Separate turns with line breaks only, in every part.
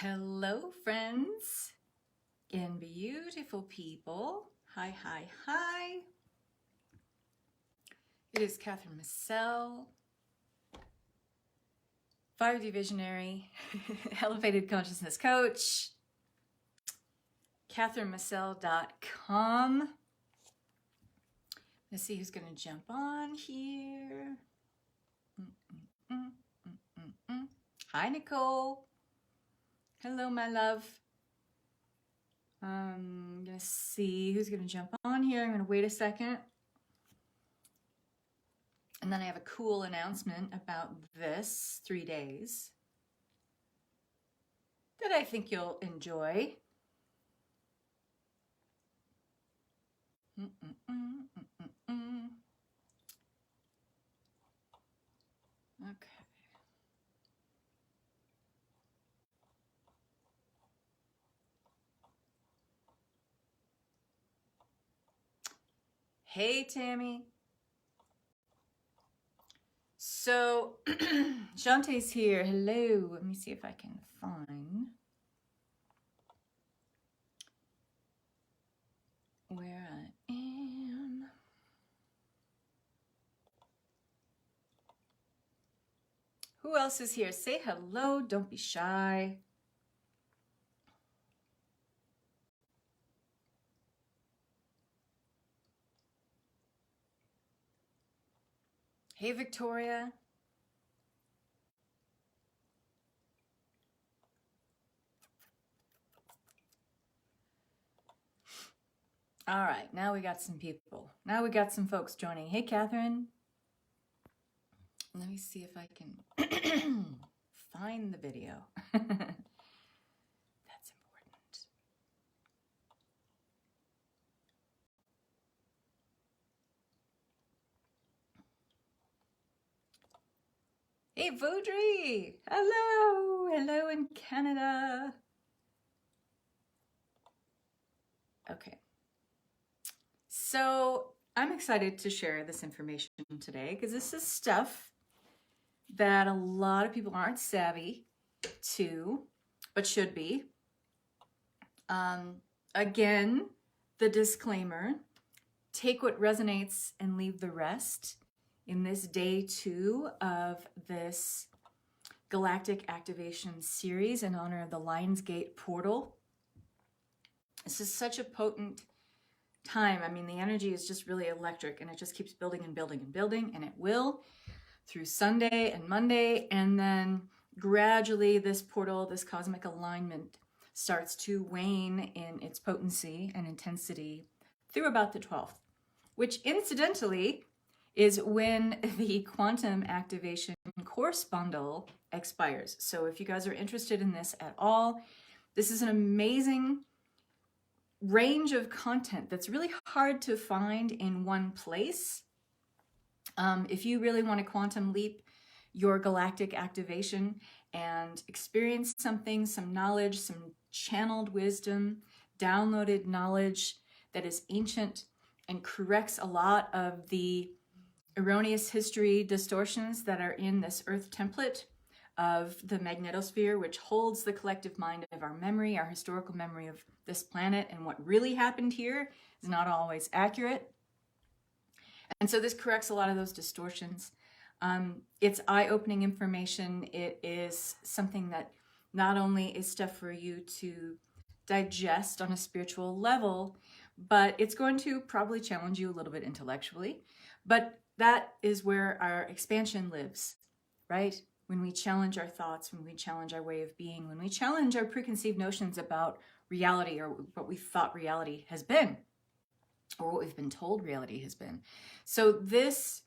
Hello, friends and beautiful people. Hi, hi, hi. It is Catherine Massell, 5D Visionary, Elevated Consciousness Coach, CatherineMassell.com. Let's see who's going to jump on here. Hi, Nicole. Hello, my love. I'm going to see who's going to jump on here. I'm going to wait a second. And then I have a cool announcement about this 3 days that I think you'll enjoy. Okay. Hey, Tammy. So, Shantae's here. Hello. Let me see if I can find where I am. Who else is here? Say hello. Don't be shy. Hey, Victoria. All right, now we got some people. Now we got some folks joining. Hey, Catherine. Let me see if I can find the video. That's important. Hey, Vaudry. Hello. Hello in Canada. Okay. So I'm excited to share this information today because this is stuff that a lot of people aren't savvy to, but should be. Again, the disclaimer, take what resonates and leave the rest in this day 2 of this Galactic Activation series in honor of the Lionsgate portal. This is such a potent time. I mean, the energy is just really electric and it just keeps building and building and building, and it will through Sunday and Monday. And then gradually this portal, this cosmic alignment starts to wane in its potency and intensity through about the 12th, which incidentally is when the Quantum Activation course bundle expires. So if you guys are interested in this at all, this is an amazing range of content that's really hard to find in one place. If you really want to quantum leap your galactic activation and experience something, some knowledge, some channeled wisdom, downloaded knowledge that is ancient and corrects a lot of the erroneous history distortions that are in this Earth template of the magnetosphere, which holds the collective mind of our memory, our historical memory of this planet, and what really happened here is not always accurate. And so this corrects a lot of those distortions. It's eye-opening information. It is something that not only is stuff for you to digest on a spiritual level, but it's going to probably challenge you a little bit intellectually. But that is where our expansion lives, right? When we challenge our thoughts, when we challenge our way of being, when we challenge our preconceived notions about reality or what we thought reality has been, or what we've been told reality has been. So this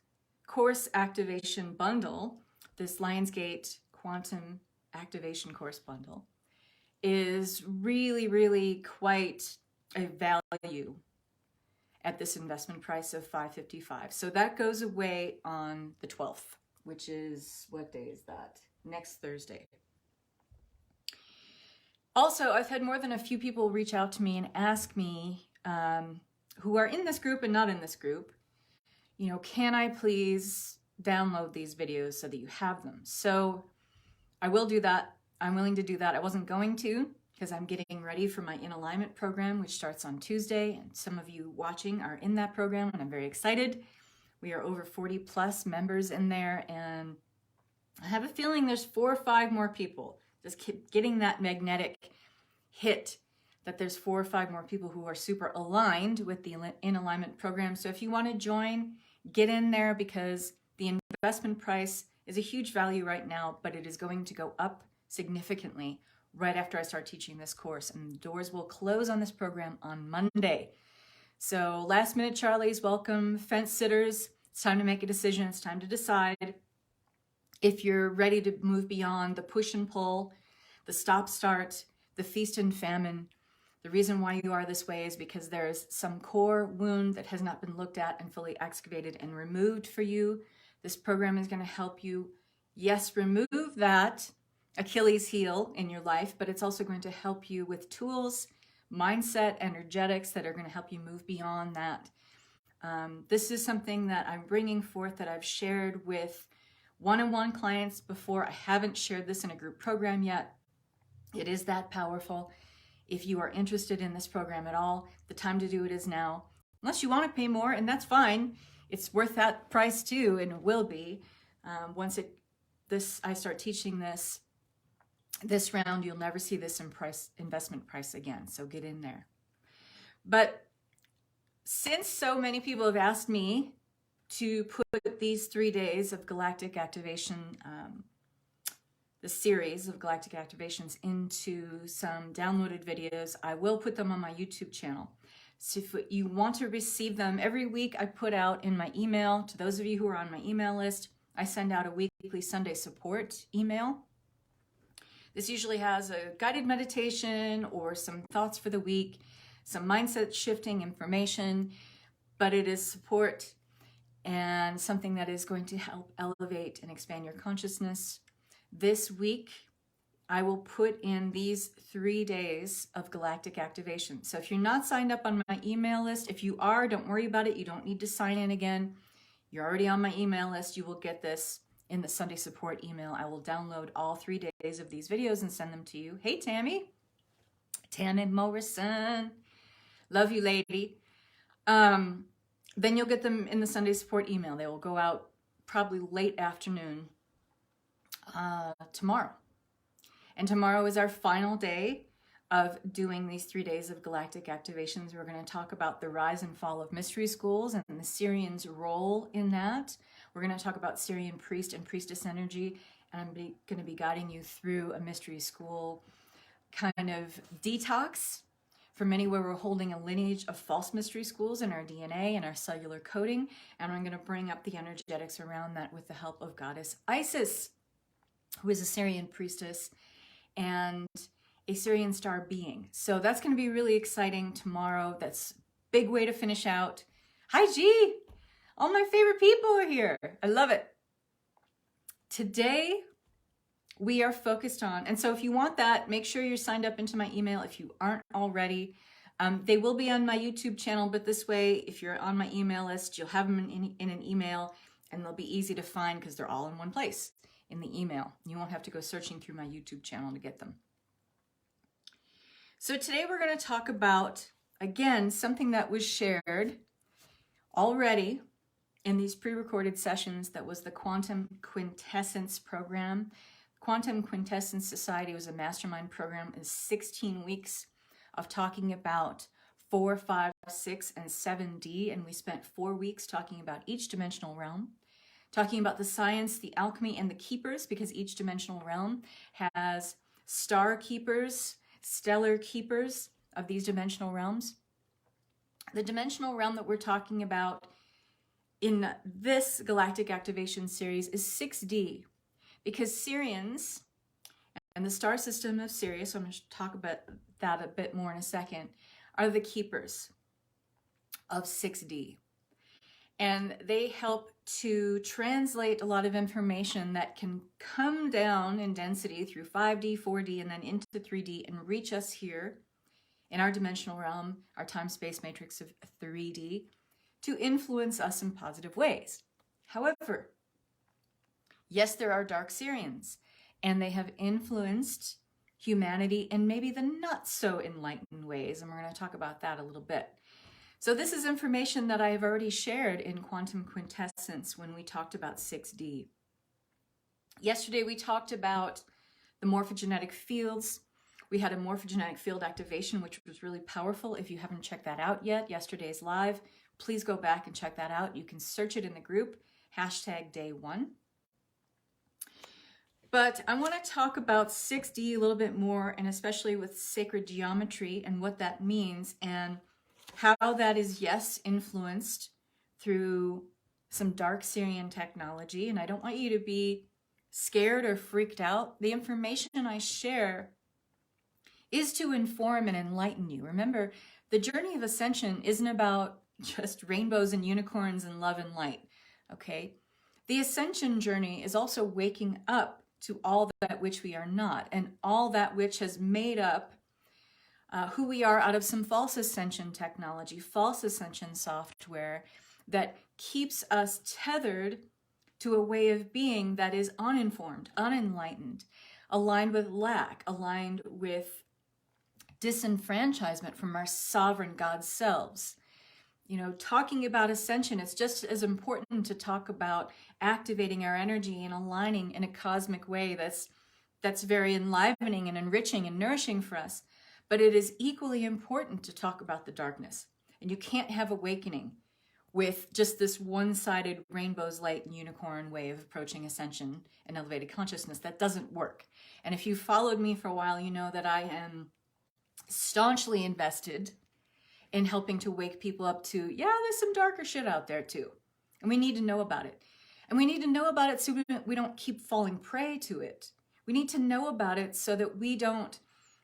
course activation bundle, this Lionsgate Quantum Activation course bundle, is really, really quite a value at this investment price of $555. So that goes away on the 12th, which is, what day is that? Next Thursday. Also, I've had more than a few people reach out to me and ask me, who are in this group and not in this group, you know, can I please download these videos so that you have them? So I will do that. I'm willing to do that. I wasn't going to because I'm getting ready for my In Alignment program, which starts on Tuesday. And some of you watching are in that program, and I'm very excited. We are over 40 plus members in there, and I have a feeling there's 4 or 5 more people. Just keep getting that magnetic hit that there's 4 or 5 more people who are super aligned with the In Alignment program. So if you want to join, get in there, because the investment price is a huge value right now, but it is going to go up significantly right after I start teaching this course, and the doors will close on this program on Monday. So last minute Charlies, welcome. Fence sitters, it's time to make a decision. It's time to decide if you're ready to move beyond the push and pull, the stop start, the feast and famine. The reason why you are this way is because there is some core wound that has not been looked at and fully excavated and removed for you. This program is going to help you, yes, remove that Achilles heel in your life, but it's also going to help you with tools, mindset, energetics that are going to help you move beyond that. This is something that I'm bringing forth that I've shared with one-on-one clients before. I haven't shared this in a group program yet. It is that powerful. If you are interested in this program at all, the time to do it is now. Unless you want to pay more, and that's fine. It's worth that price too, and it will be. Once I start teaching this round, you'll never see this investment price again. So get in there. But since so many people have asked me to put these 3 days of Galactic Activation, the series of Galactic Activations, into some downloaded videos, I will put them on my YouTube channel. So if you want to receive them, every week I put out in my email, to those of you who are on my email list, I send out a weekly Sunday support email. This usually has a guided meditation or some thoughts for the week, some mindset shifting information, but it is support and something that is going to help elevate and expand your consciousness. This week, I will put in these 3 days of Galactic Activation. So if you're not signed up on my email list, if you are, don't worry about it. You don't need to sign in again. You're already on my email list. You will get this in the Sunday support email. I will download all 3 days of these videos and send them to you. Hey, Tammy. Tammy Morrison. Love you, lady. Then you'll get them in the Sunday support email. They will go out probably late afternoon tomorrow. And tomorrow is our final day of doing these 3 days of Galactic Activations. We're going to talk about the rise and fall of mystery schools and the Syrian's role in that. We're going to talk about Syrian priest and priestess energy, and I'm going to be guiding you through a mystery school kind of detox. For many, where we're holding a lineage of false mystery schools in our DNA and our cellular coding, and I'm going to bring up the energetics around that with the help of goddess Isis, who is a Syrian priestess and a Syrian star being. So that's going to be really exciting tomorrow. That's a big way to finish out. Hi, G! All my favorite people are here. I love it. Today, we are focused on, and so if you want that, make sure you're signed up into my email if you aren't already. They will be on my YouTube channel, but this way, if you're on my email list, you'll have them in an email, and they'll be easy to find because they're all in one place in the email. You won't have to go searching through my YouTube channel to get them. So today we're going to talk about, again, something that was shared already in these pre-recorded sessions. That was the Quantum Quintessence program. Quantum Quintessence Society was a mastermind program in 16 weeks of talking about 4, 5, 6, and 7D, and we spent 4 weeks talking about each dimensional realm, talking about the science, the alchemy, and the keepers, because each dimensional realm has star keepers, stellar keepers of these dimensional realms. The dimensional realm that we're talking about in this Galactic Activation series is 6D, because Syrians and the star system of Sirius, so I'm going to talk about that a bit more in a second, are the keepers of 6D. And they help to translate a lot of information that can come down in density through 5D, 4D, and then into 3D and reach us here in our dimensional realm, our time-space matrix of 3D, to influence us in positive ways. However, yes, there are dark Syrians, and they have influenced humanity in maybe the not so enlightened ways, and we're going to talk about that a little bit. So this is information that I have already shared in Quantum Quintessence when we talked about 6D. Yesterday we talked about the morphogenetic fields. We had a morphogenetic field activation, which was really powerful. If you haven't checked that out yet, yesterday's live, please go back and check that out. You can search it in the group, #day1. But I want to talk about 6D a little bit more, and especially with sacred geometry and what that means, and how that is, yes, influenced through some dark Syrian technology. And I don't want you to be scared or freaked out. The information I share is to inform and enlighten you. Remember, the journey of ascension isn't about just rainbows and unicorns and love and light, okay? The ascension journey is also waking up to all that which we are not, and all that which has made up who we are out of some false ascension technology, false ascension software that keeps us tethered to a way of being that is uninformed, unenlightened, aligned with lack, aligned with disenfranchisement from our sovereign God selves. You know, talking about ascension, it's just as important to talk about activating our energy and aligning in a cosmic way that's very enlivening and enriching and nourishing for us. But it is equally important to talk about the darkness. And you can't have awakening with just this one-sided rainbows, light, and unicorn way of approaching ascension and elevated consciousness. That doesn't work. And if you followed me for a while, you know that I am staunchly invested in helping to wake people up to, yeah, there's some darker shit out there too. And we need to know about it. And we need to know about it so we don't keep falling prey to it. We need to know about it so that we don't,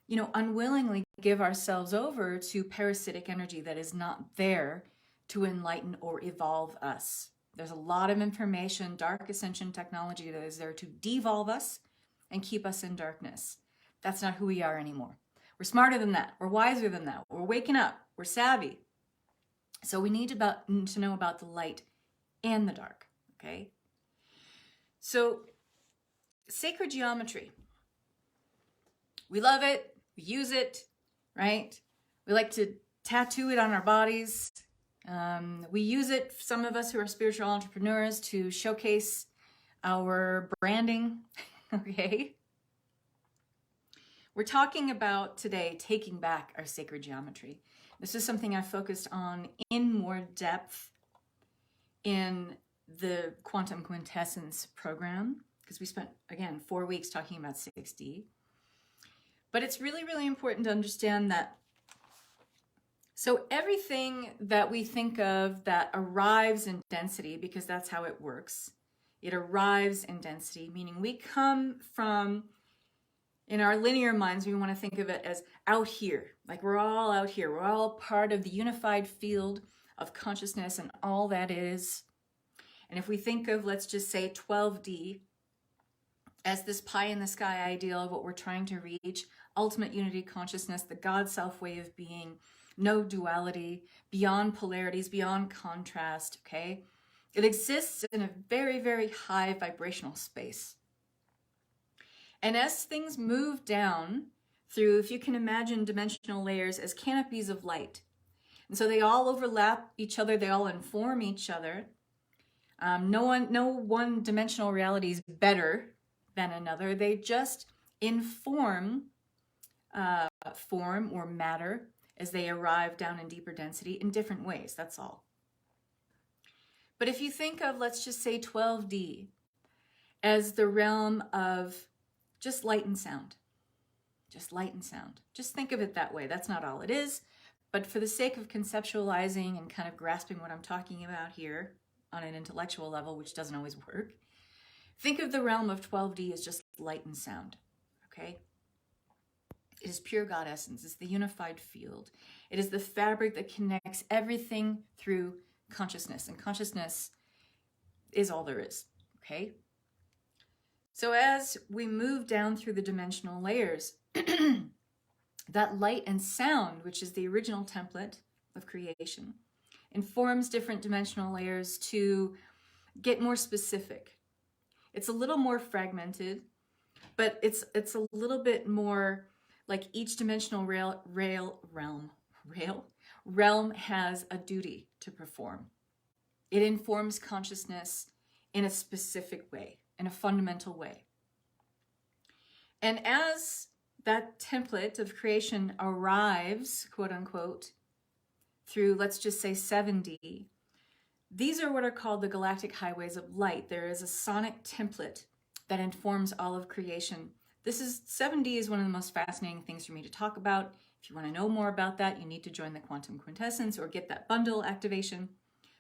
you know, unwillingly give ourselves over to parasitic energy that is not there to enlighten or evolve us. There's a lot of information, dark ascension technology that is there to devolve us and keep us in darkness. That's not who we are anymore. We're smarter than that. We're wiser than that. We're waking up. We're savvy. So we need to know about the light and the dark, okay? So sacred geometry. We love it. We use it, right? We like to tattoo it on our bodies. We use it, some of us who are spiritual entrepreneurs, to showcase our branding, okay? We're talking about today taking back our sacred geometry. This is something I focused on in more depth in the Quantum Quintessence program, because we spent, again, 4 weeks talking about 6D. But it's really, really important to understand that, so everything that we think of that arrives in density, because that's how it works, it arrives in density, meaning we come from, in our linear minds, we want to think of it as out here, like we're all out here. We're all part of the unified field of consciousness and all that is. And if we think of, let's just say 12D as this pie in the sky ideal of what we're trying to reach, ultimate unity consciousness, the God self way of being, no duality, beyond polarities, beyond contrast, okay? It exists in a very, very high vibrational space. And as things move down through, if you can imagine dimensional layers as canopies of light, and so they all overlap each other, they all inform each other. No one dimensional reality is better than another. They just inform form or matter as they arrive down in deeper density in different ways, that's all. But if you think of, let's just say 12D as the realm of just light and sound, just light and sound. Just think of it that way. That's not all it is, but for the sake of conceptualizing and kind of grasping what I'm talking about here on an intellectual level, which doesn't always work, think of the realm of 12D as just light and sound, okay? It is pure God essence. It's the unified field. It is the fabric that connects everything through consciousness, and consciousness is all there is, okay? So as we move down through the dimensional layers, that light and sound, which is the original template of creation, informs different dimensional layers to get more specific. It's a little more fragmented, but it's a little bit more like each dimensional realm has a duty to perform. It informs consciousness in a specific way, in a fundamental way. And as that template of creation arrives, quote unquote, through, let's just say 7D, these are what are called the galactic highways of light. There is a sonic template that informs all of creation. 7D is one of the most fascinating things for me to talk about. If you want to know more about that, you need to join the Quantum Quintessence or get that bundle activation,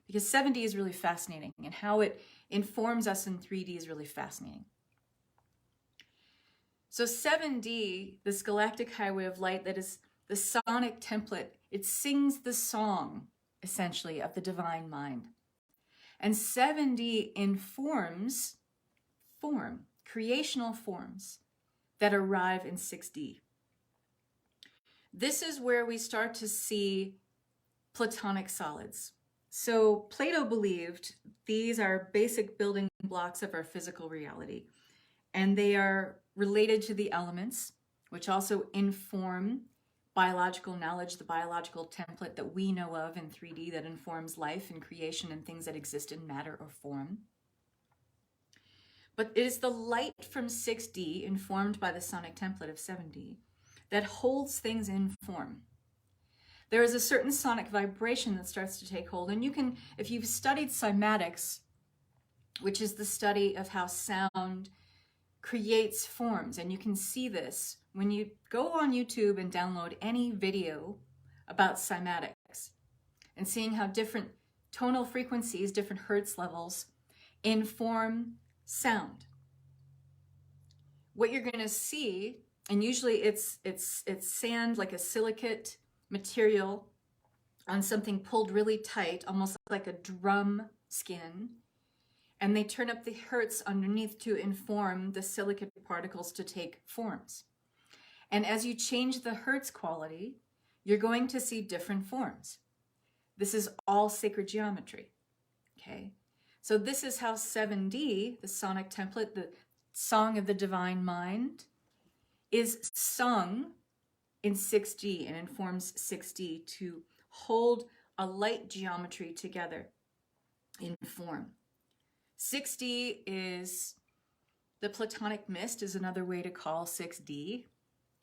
because 7D is really fascinating, and how it informs us in 3D is really fascinating. So 7D, this galactic highway of light, that is the sonic template, it sings the song, essentially, of the divine mind. And 7D informs creational forms that arrive in 6D. This is where we start to see Platonic solids. So Plato believed these are basic building blocks of our physical reality, and they are related to the elements, which also inform biological knowledge, the biological template that we know of in 3D that informs life and creation and things that exist in matter or form. But it is the light from 6D, informed by the sonic template of 7D, that holds things in form. There is a certain sonic vibration that starts to take hold. And you can, if you've studied cymatics, which is the study of how sound creates forms, and you can see this when you go on YouTube and download any video about cymatics, and seeing how different tonal frequencies, different hertz levels inform sound. What you're going to see, and usually it's sand, like a silicate material on something pulled really tight, almost like a drum skin, and they turn up the hertz underneath to inform the silicate particles to take forms. And as you change the hertz quality, you're going to see different forms. This is all sacred geometry, okay? So this is how 7D, the sonic template, the song of the divine mind, is sung in 6D and informs 6D to hold a light geometry together in form. 6D is the Platonic mist, is another way to call 6D.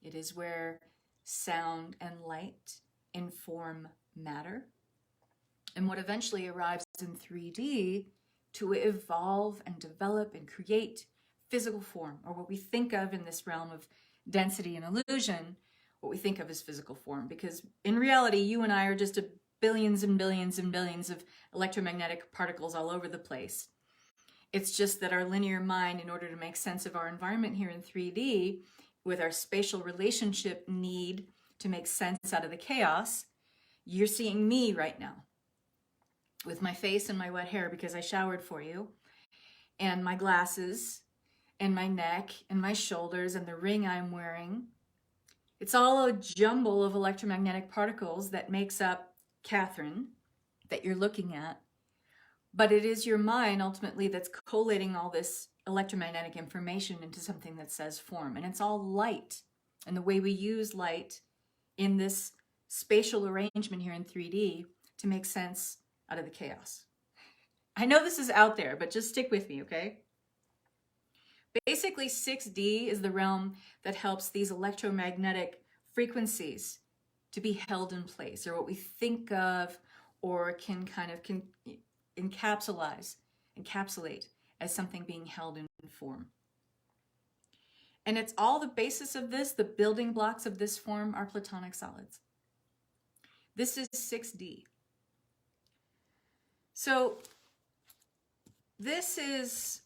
It is where sound and light inform matter. And what eventually arrives in 3D to evolve and develop and create physical form, or what we think of in this realm of density and illusion, what we think of as physical form. Because in reality, you and I are just billions and billions and billions of electromagnetic particles all over the place. It's just that our linear mind, in order to make sense of our environment here in 3D, with our spatial relationship need to make sense out of the chaos, you're seeing me right now with my face and my wet hair because I showered for you, and my glasses, and my neck, and my shoulders, and the ring I'm wearing. It's all a jumble of electromagnetic particles that makes up Catherine that you're looking at. But it is your mind ultimately that's collating all this electromagnetic information into something that says form. And it's all light. And the way we use light in this spatial arrangement here in 3D to make sense out of the chaos. I know this is out there, but just stick with me, okay? Basically, 6D is the realm that helps these electromagnetic frequencies to be held in place, or what we think of or can kind of encapsulate as something being held in form. And it's all the basis of this, the building blocks of this form are Platonic solids. This is 6D. So this is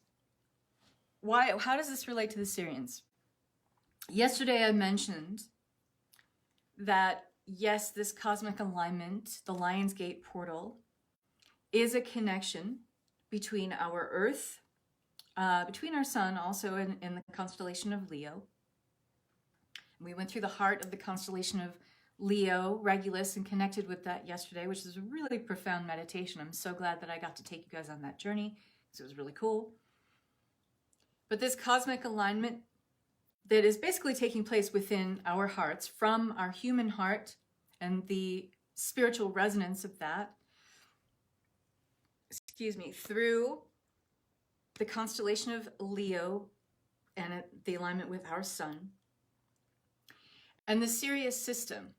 why, how does this relate to the Syrians? Yesterday I mentioned that yes, this cosmic alignment, the Lion's Gate portal, is a connection between our Earth, between our sun, also in the constellation of Leo. We went through the heart of the constellation of Leo, Regulus, and connected with that yesterday, which is a really profound meditation. I'm so glad that I got to take you guys on that journey because it was really cool. But this cosmic alignment that is basically taking place within our hearts, from our human heart and the spiritual resonance of that, through the constellation of Leo and the alignment with our sun, and the Sirius system,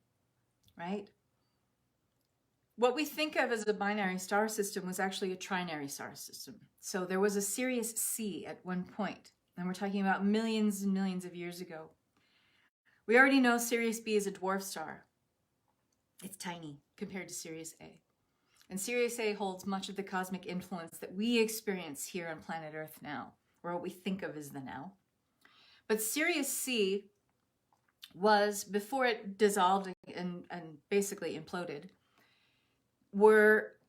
right? What we think of as a binary star system was actually a trinary star system. So there was a Sirius C at one point, and we're talking about millions and millions of years ago. We already know Sirius B is a dwarf star. It's tiny compared to Sirius A. And Sirius A holds much of the cosmic influence that we experience here on planet Earth now, or what we think of as the now. But Sirius C was, before it dissolved and basically imploded,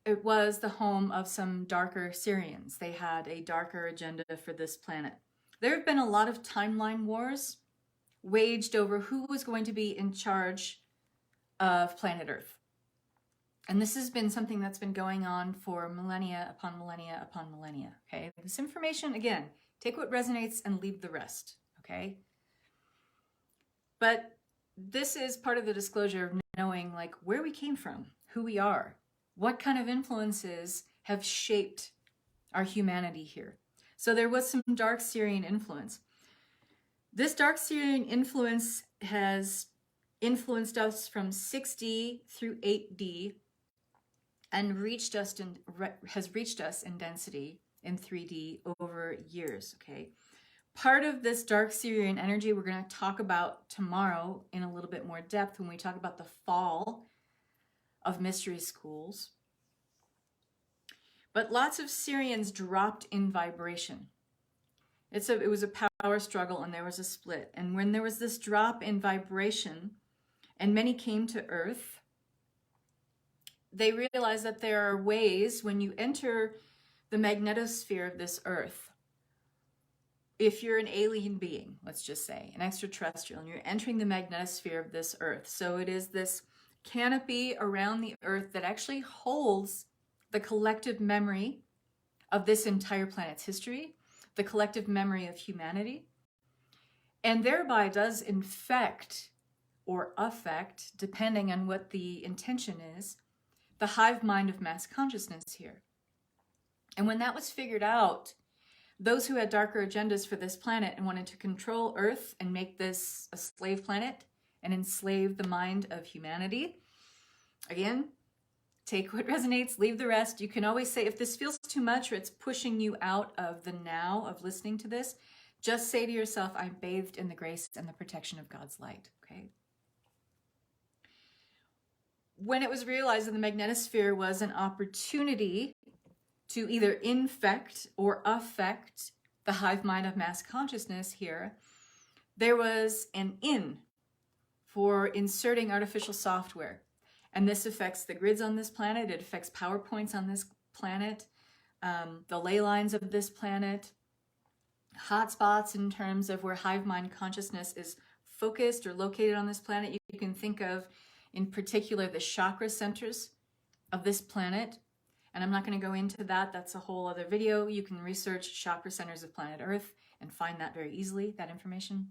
it was the home of some darker Sirians. They had a darker agenda for this planet. There have been a lot of timeline wars waged over who was going to be in charge of planet Earth. And this has been something that's been going on for millennia upon millennia upon millennia, okay? This information, again, take what resonates and leave the rest, okay? But this is part of the disclosure of knowing, like, where we came from, who we are, what kind of influences have shaped our humanity here. So there was some dark Sirian influence. This dark Sirian influence has influenced us from 6D through 8D and has reached us in density in 3D over years, okay? Part of this dark Sirian energy we're going to talk about tomorrow in a little bit more depth when we talk about the fall of mystery schools. But lots of Sirians dropped in vibration. It was a power struggle, and there was a split. And when there was this drop in vibration and many came to Earth, they realized that there are ways when you enter the magnetosphere of this Earth, if you're an alien being, let's just say, an extraterrestrial, and you're entering the magnetosphere of this Earth. So it is this canopy around the Earth that actually holds the collective memory of this entire planet's history, the collective memory of humanity, and thereby does infect or affect, depending on what the intention is, the hive mind of mass consciousness here. And when that was figured out, those who had darker agendas for this planet and wanted to control Earth and make this a slave planet and enslave the mind of humanity, again, take what resonates, leave the rest. You can always say, if this feels too much or it's pushing you out of the now of listening to this, just say to yourself, I'm bathed in the grace and the protection of God's light, okay? When it was realized that the magnetosphere was an opportunity to either infect or affect the hive mind of mass consciousness here, there was an in for inserting artificial software. And this affects the grids on this planet. It affects power points on this planet, the ley lines of this planet, hotspots in terms of where hive mind consciousness is focused or located on this planet. You can think of, in particular, the chakra centers of this planet. And I'm not going to go into that. That's a whole other video. You can research chakra centers of planet Earth and find that very easily, that information.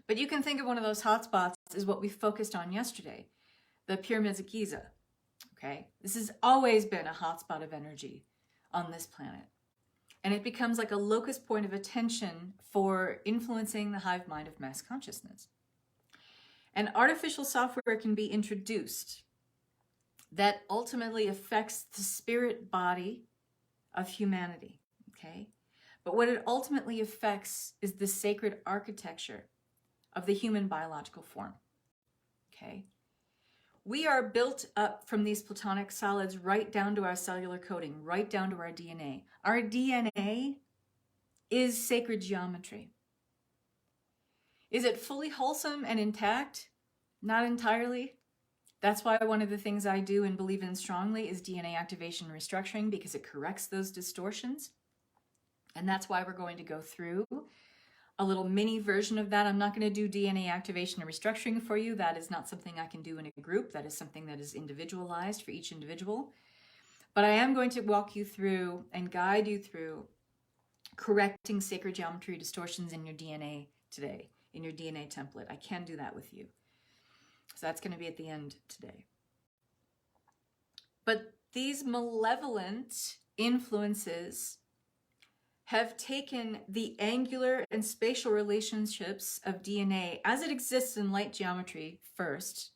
But you can think of one of those hotspots as what we focused on yesterday, the pyramids of Giza, okay? This has always been a hotspot of energy on this planet. And it becomes like a locus point of attention for influencing the hive mind of mass consciousness. And artificial software can be introduced that ultimately affects the spirit body of humanity, okay? But what it ultimately affects is the sacred architecture of the human biological form, okay? We are built up from these Platonic solids right down to our cellular coding, right down to our DNA. Our DNA is sacred geometry. Is it fully wholesome and intact? Not entirely. That's why one of the things I do and believe in strongly is DNA activation and restructuring, because it corrects those distortions. And that's why we're going to go through a little mini version of that. I'm not going to do DNA activation and restructuring for you. That is not something I can do in a group. That is something that is individualized for each individual. But I am going to walk you through and guide you through correcting sacred geometry distortions in your DNA today in your DNA template. I can do that with you. So that's going to be at the end today. But these malevolent influences have taken the angular and spatial relationships of DNA as it exists in light geometry first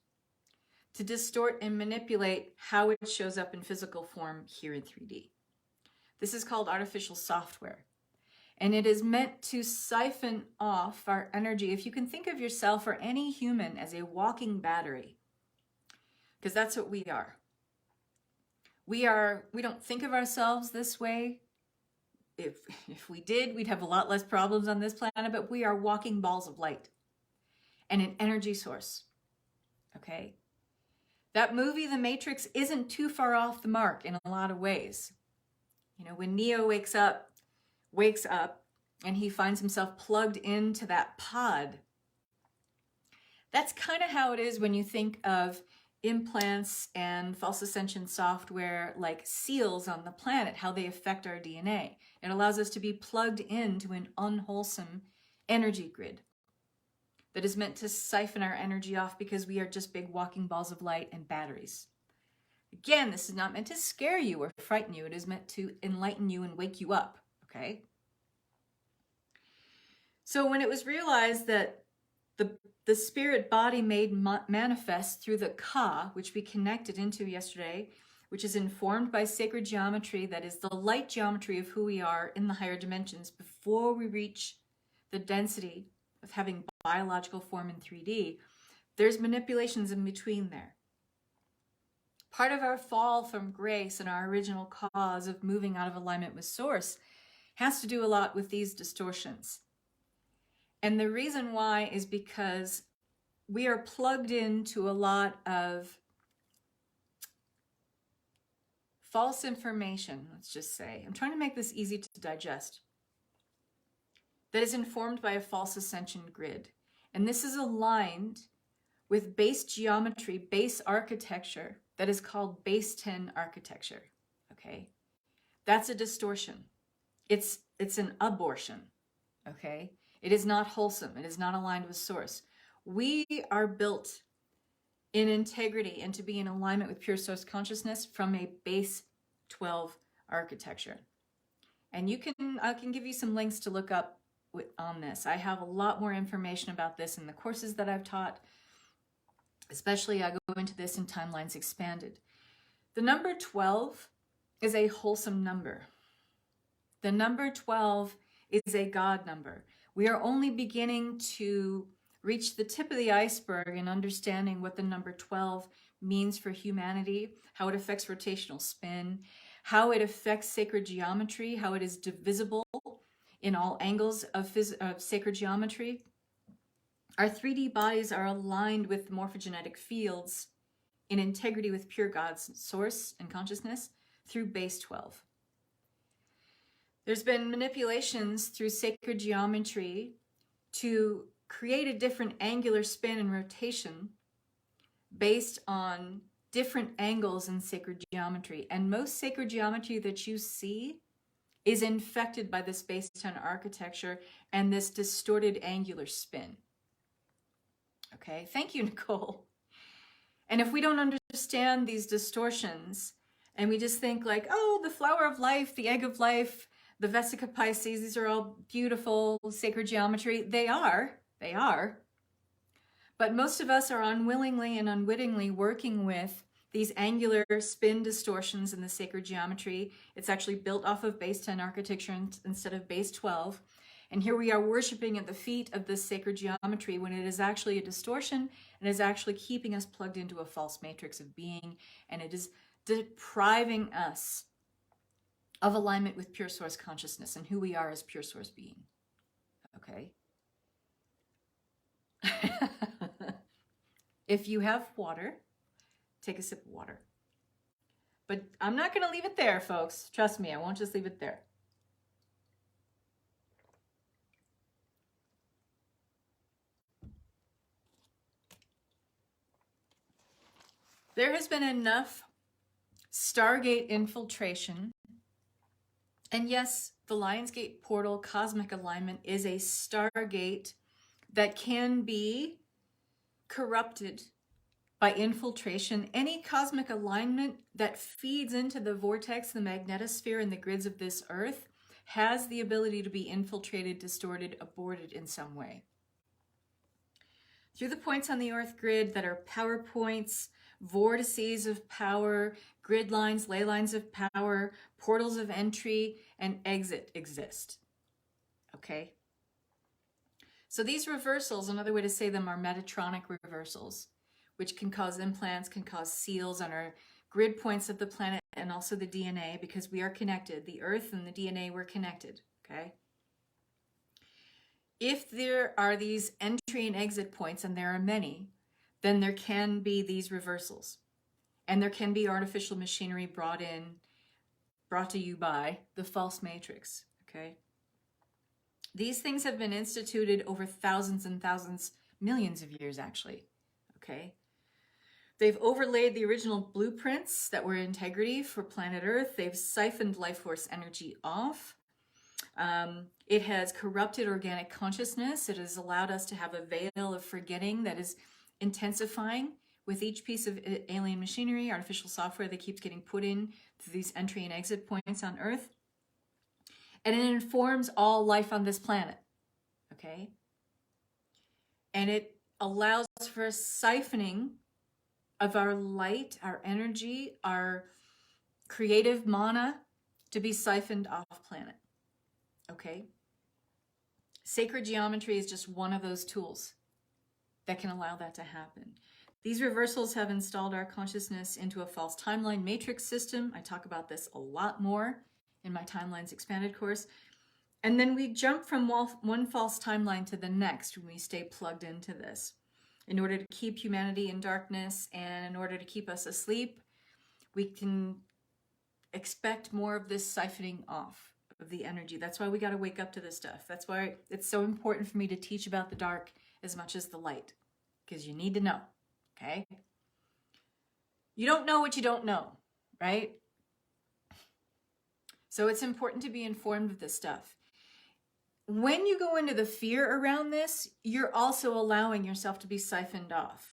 to distort and manipulate how it shows up in physical form here in 3D. This is called artificial software. And it is meant to siphon off our energy. If you can think of yourself or any human as a walking battery, because that's what we are. We don't think of ourselves this way. If we did, we'd have a lot less problems on this planet, but we are walking balls of light and an energy source. Okay? That movie, The Matrix, isn't too far off the mark in a lot of ways. You know, when Neo wakes up and he finds himself plugged into that pod, that's kind of how it is when you think of implants and false ascension software like seals on the planet, how they affect our DNA. It allows us to be plugged into an unwholesome energy grid that is meant to siphon our energy off because we are just big walking balls of light and batteries. Again, this is not meant to scare you or frighten you. It is meant to enlighten you and wake you up, okay? So when it was realized that the spirit body made manifest through the Ka, which we connected into yesterday, which is informed by sacred geometry, that is the light geometry of who we are in the higher dimensions before we reach the density of having biological form in 3D, there's manipulations in between there. Part of our fall from grace and our original cause of moving out of alignment with Source has to do a lot with these distortions. And the reason why is because we are plugged into a lot of false information, let's just say. I'm trying to make this easy to digest. That is informed by a false ascension grid. And this is aligned with base geometry, base architecture, that is called base 10 architecture, okay? That's a distortion. It's an abortion, okay? It is not wholesome. It is not aligned with Source. We are built in integrity and to be in alignment with pure Source consciousness from a base 12 architecture. And I can give you some links to look up on this. I have a lot more information about this in the courses that I've taught. Especially, I go into this in Timelines Expanded. The number 12 is a wholesome number. The number 12 is a God number. We are only beginning to reach the tip of the iceberg in understanding what the number 12 means for humanity, how it affects rotational spin, how it affects sacred geometry, how it is divisible in all angles of sacred geometry. Our 3D bodies are aligned with morphogenetic fields in integrity with pure God's Source and consciousness through base 12. There's been manipulations through sacred geometry to create a different angular spin and rotation based on different angles in sacred geometry. And most sacred geometry that you see is infected by this base 10 architecture and this distorted angular spin. Okay, thank you, Nicole. And if we don't understand these distortions and we just think like, oh, the flower of life, the egg of life, the Vesica Pisces, these are all beautiful sacred geometry. They are. But most of us are unwillingly and unwittingly working with these angular spin distortions in the sacred geometry. It's actually built off of base 10 architecture instead of base 12. And here we are worshiping at the feet of this sacred geometry when it is actually a distortion and is actually keeping us plugged into a false matrix of being. And it is depriving us of alignment with pure Source consciousness and who we are as pure Source being. Okay? If you have water, take a sip of water. But I'm not going to leave it there, folks. Trust me, I won't just leave it there. There has been enough Stargate infiltration. And yes, the Lionsgate portal cosmic alignment is a Stargate that can be corrupted by infiltration. Any cosmic alignment that feeds into the vortex, the magnetosphere, and the grids of this earth has the ability to be infiltrated, distorted, aborted in some way. Through the points on the earth grid that are power points, vortices of power, grid lines, ley lines of power, portals of entry and exit exist. Okay? So these reversals, another way to say them, are metatronic reversals, which can cause implants, can cause seals on our grid points of the planet and also the DNA, because we are connected. The earth and the DNA, we're connected, okay? If there are these entry and exit points, and there are many, then there can be these reversals. And there can be artificial machinery brought to you by the false matrix, okay? These things have been instituted over thousands and thousands, millions of years actually, okay? They've overlaid the original blueprints that were integrity for planet Earth. They've siphoned life force energy off. It has corrupted organic consciousness. It has allowed us to have a veil of forgetting that is intensifying with each piece of alien machinery, artificial software that keeps getting put in through these entry and exit points on Earth. And it informs all life on this planet, okay? And it allows for a siphoning of our light, our energy, our creative mana to be siphoned off planet, okay? Sacred geometry is just one of those tools that can allow that to happen. These reversals have installed our consciousness into a false timeline matrix system. I talk about this a lot more in my Timelines Expanded course. And then we jump from one false timeline to the next when we stay plugged into this. In order to keep humanity in darkness and in order to keep us asleep, we can expect more of this siphoning off of the energy. That's why we got to wake up to this stuff. That's why it's so important for me to teach about the dark as much as the light, because you need to know, okay? You don't know what you don't know, right? So it's important to be informed of this stuff. When you go into the fear around this, you're also allowing yourself to be siphoned off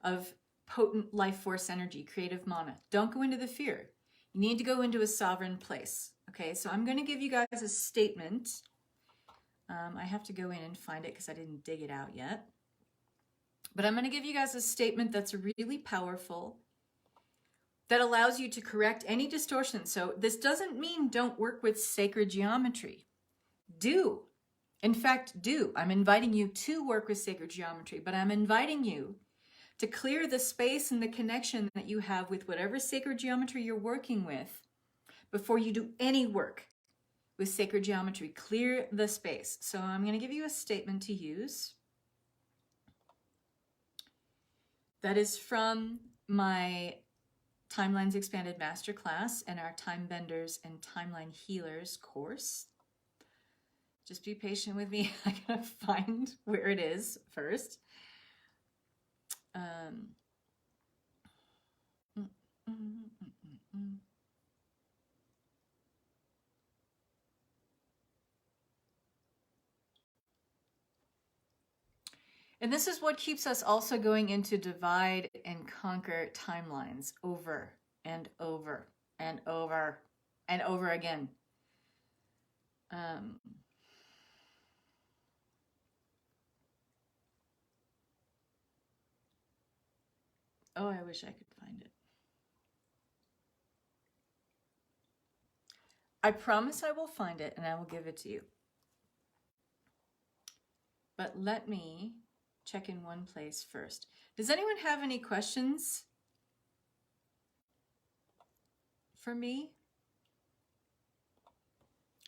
of potent life force energy, creative mana. Don't go into the fear. You need to go into a sovereign place. Okay, so I'm going to give you guys a statement. I have to go in and find it because I didn't dig it out yet. But I'm going to give you guys a statement that's really powerful, that allows you to correct any distortion. So this doesn't mean don't work with sacred geometry. Do. In fact, do. I'm inviting you to work with sacred geometry, but I'm inviting you to clear the space and the connection that you have with whatever sacred geometry you're working with before you do any work with sacred geometry. Clear the space. So I'm going to give you a statement to use that is from my Timelines Expanded Masterclass and our Time Benders and Timeline Healers course. Just be patient with me. I gotta find where it is first. And this is what keeps us also going into divide and conquer timelines over and over and over and over again. Oh, I wish I could find it. I promise I will find it and I will give it to you. But let me check in one place first. Does anyone have any questions for me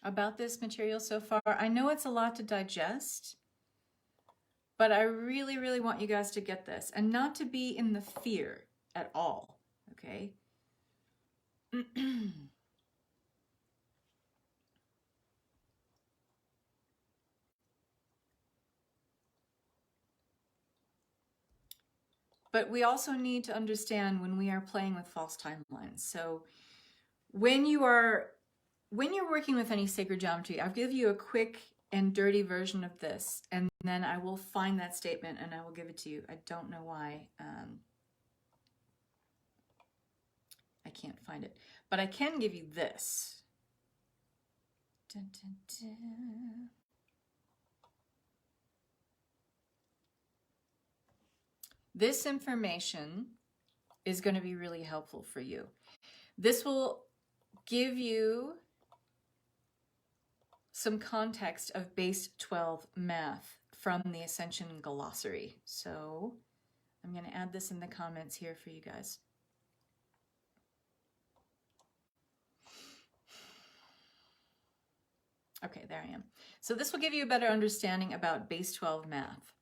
about this material so far? I know it's a lot to digest, but I really, really want you guys to get this and not to be in the fear at all, okay? But we also need to understand when we are playing with false timelines. So when you're working with any sacred geometry, I'll give you a quick and dirty version of this, and then I will find that statement and I will give it to you. I don't know why I can't find it, but I can give you this. Dun, dun, dun. This information is going to be really helpful for you. This will give you some context of base 12 math from the Ascension Glossary. So I'm going to add this in the comments here for you guys. Okay, there I am. So this will give you a better understanding about base 12 math.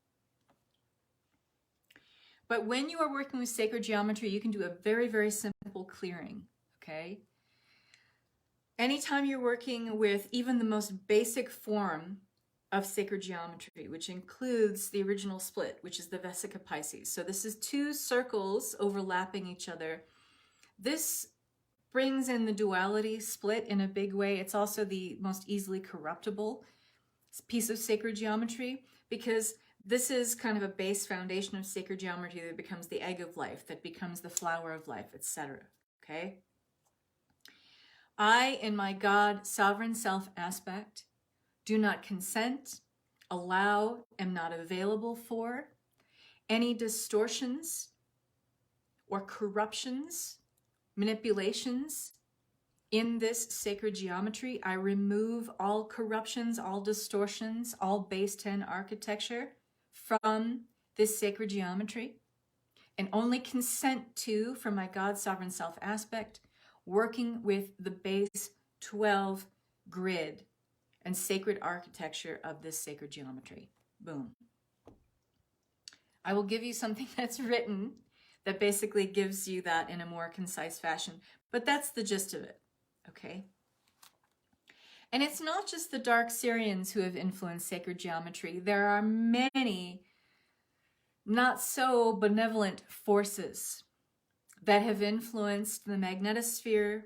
But when you are working with sacred geometry, you can do a very, very simple clearing, okay? Anytime you're working with even the most basic form of sacred geometry, which includes the original split, which is the Vesica Pisces. So this is two circles overlapping each other. This brings in the duality split in a big way. It's also the most easily corruptible piece of sacred geometry, because this is kind of a base foundation of sacred geometry that becomes the egg of life, that becomes the flower of life, etc. Okay? I, in my God, sovereign self aspect, do not consent, allow, am not available for any distortions or corruptions, manipulations in this sacred geometry. I remove all corruptions, all distortions, all base 10 architecture from this sacred geometry, and only consent to, from my God, sovereign self aspect, working with the base 12 grid and sacred architecture of this sacred geometry. Boom. I will give you something that's written that basically gives you that in a more concise fashion, but that's the gist of it, okay? And it's not just the dark Syrians who have influenced sacred geometry. There are many not so benevolent forces that have influenced the magnetosphere,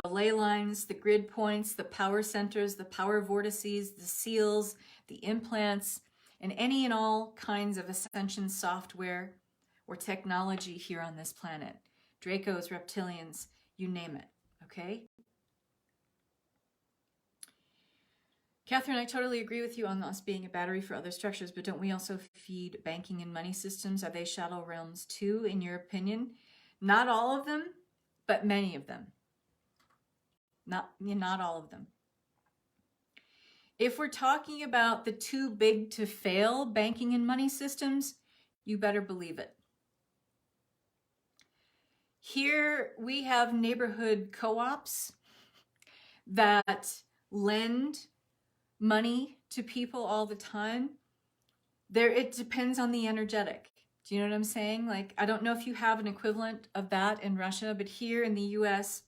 the ley lines, the grid points, the power centers, the power vortices, the seals, the implants, and any and all kinds of ascension software or technology here on this planet. Dracos, reptilians, you name it, okay? Catherine, I totally agree with you on us being a battery for other structures, but don't we also feed banking and money systems? Are they shadow realms too, in your opinion? Not all of them, but many of them. Not all of them. If we're talking about the too big to fail banking and money systems, you better believe it. Here we have neighborhood co-ops that lend money to people all the time. It depends on the energetic. Do you know what I'm saying? Like, I don't know if you have an equivalent of that in Russia, but here in the US,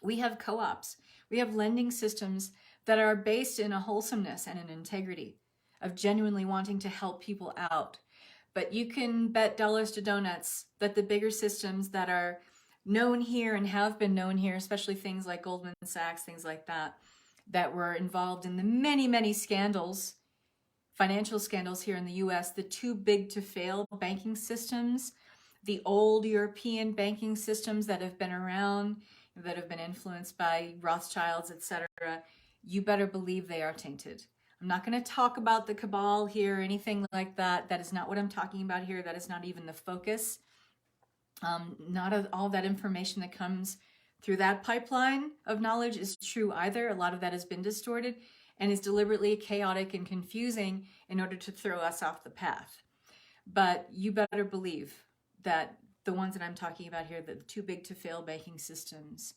we have co-ops. We have lending systems that are based in a wholesomeness and an integrity of genuinely wanting to help people out. But you can bet dollars to donuts that the bigger systems that are known here and have been known here, especially things like Goldman Sachs, things like that, that were involved in the many, many scandals, financial scandals here in the US, the too big to fail banking systems, the old European banking systems that have been around, that have been influenced by Rothschilds, etc., you better believe they are tainted. I'm not going to talk about the cabal here or anything like that. That is not what I'm talking about here. That is not even the focus. Not all that information that comes through that pipeline of knowledge is true either. A lot of that has been distorted and is deliberately chaotic and confusing in order to throw us off the path. But you better believe that the ones that I'm talking about here, the too big to fail banking systems,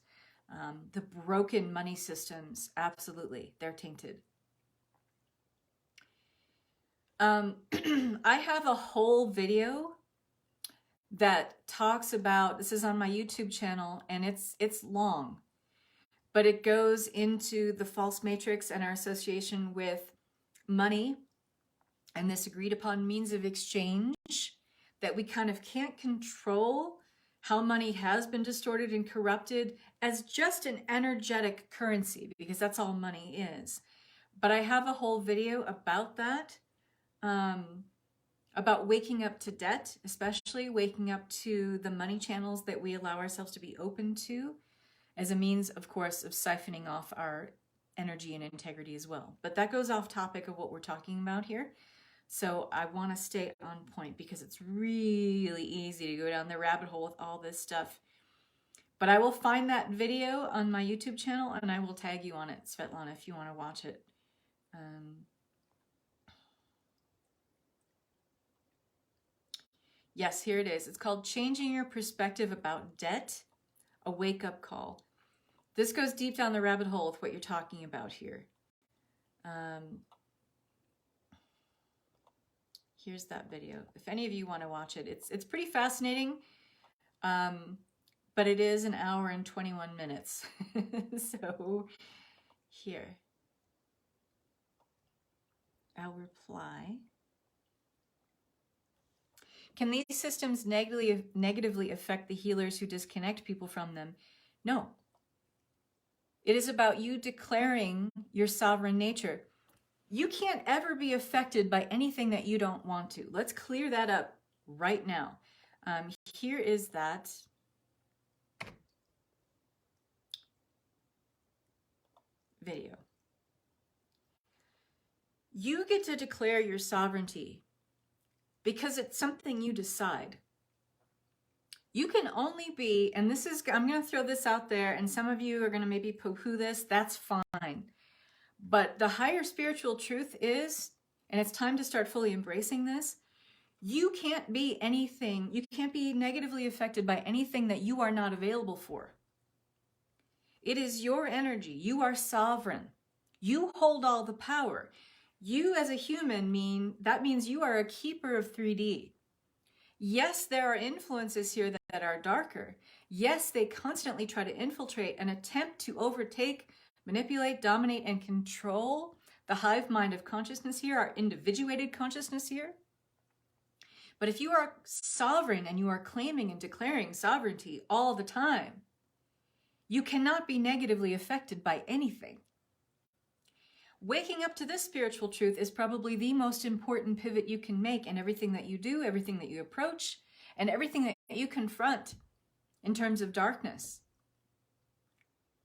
the broken money systems, absolutely, they're tainted. I have a whole video that talks about, this is on my YouTube channel, and it's long, but it goes into the false matrix and our association with money and this agreed upon means of exchange that we kind of can't control how money has been distorted and corrupted as just an energetic currency, because that's all money is. But I have a whole video about that, about waking up to debt, especially waking up to the money channels that we allow ourselves to be open to as a means, of course, of siphoning off our energy and integrity as well. But that goes off topic of what we're talking about here. So I want to stay on point because it's really easy to go down the rabbit hole with all this stuff. But I will find that video on my YouTube channel and I will tag you on it, Svetlana, if you want to watch it. Yes, here it is. It's called Changing Your Perspective About Debt, a Wake-Up Call. This goes deep down the rabbit hole with what you're talking about here. Here's that video. If any of you want to watch it, it's pretty fascinating, but it is an hour and 21 minutes. So here, I'll reply. Can these systems negatively affect the healers who disconnect people from them? No. It is about you declaring your sovereign nature. You can't ever be affected by anything that you don't want to. Let's clear that up right now. Here is that video. You get to declare your sovereignty because it's something you decide. You can only be, and this is, I'm going to throw this out there, and some of you are going to maybe poo-poo this, that's fine. But the higher spiritual truth is, and it's time to start fully embracing this, you can't be anything, you can't be negatively affected by anything that you are not available for. It is your energy. You are sovereign. You hold all the power. You as a human that means you are a keeper of 3D. Yes, there are influences here that are darker. Yes, they constantly try to infiltrate and attempt to overtake, manipulate, dominate, and control the hive mind of consciousness here, our individuated consciousness here. But if you are sovereign and you are claiming and declaring sovereignty all the time, you cannot be negatively affected by anything. Waking up to this spiritual truth is probably the most important pivot you can make in everything that you do, everything that you approach, and everything that you confront in terms of darkness.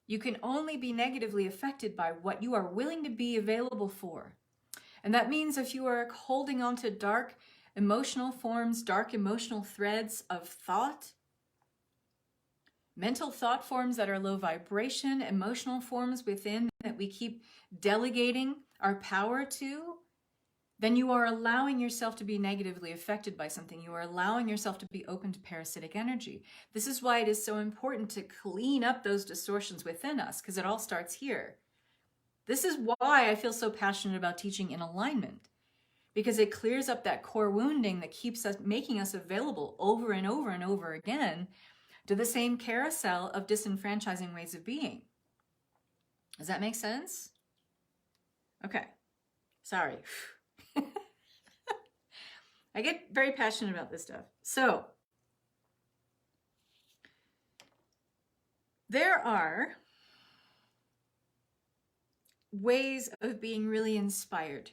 You can only be negatively affected by what you are willing to be available for. And that means if you are holding on to dark emotional forms, dark emotional threads of thought, mental thought forms that are low vibration, emotional forms within that we keep delegating our power to, then you are allowing yourself to be negatively affected by something. You are allowing yourself to be open to parasitic energy. This is why it is so important to clean up those distortions within us, because it all starts here. This is why I feel so passionate about teaching in alignment, because it clears up that core wounding that keeps us, making us available over and over and over again to the same carousel of disenfranchising ways of being. Does that make sense? Okay, sorry. I get very passionate about this stuff. So, there are ways of being really inspired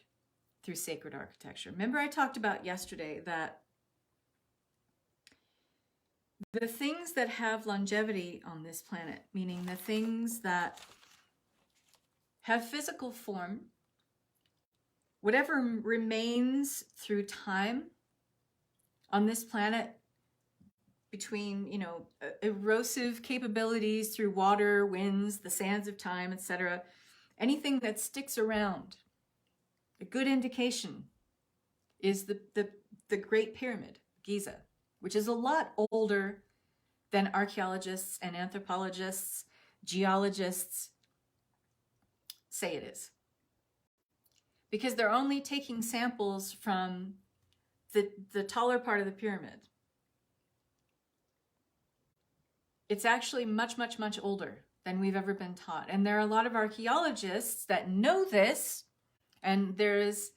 through sacred architecture. Remember I talked about yesterday that the things that have longevity on this planet, meaning the things that have physical form, whatever remains through time on this planet between, erosive capabilities through water, winds, the sands of time, etc., anything that sticks around, a good indication is the Great Pyramid, Giza, which is a lot older than archaeologists and anthropologists, geologists say it is. Because they're only taking samples from the taller part of the pyramid. It's actually much, much, much older than we've ever been taught. And there are a lot of archaeologists that know this, and there's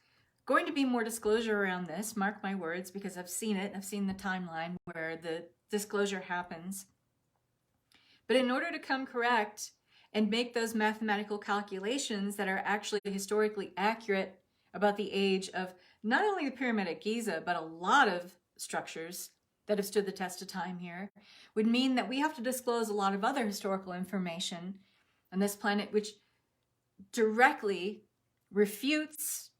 going to be more disclosure around this, mark my words, because I've seen it. I've seen the timeline where the disclosure happens. But in order to come correct and make those mathematical calculations that are actually historically accurate about the age of not only the pyramid at Giza, but a lot of structures that have stood the test of time here, would mean that we have to disclose a lot of other historical information on this planet, which directly refutes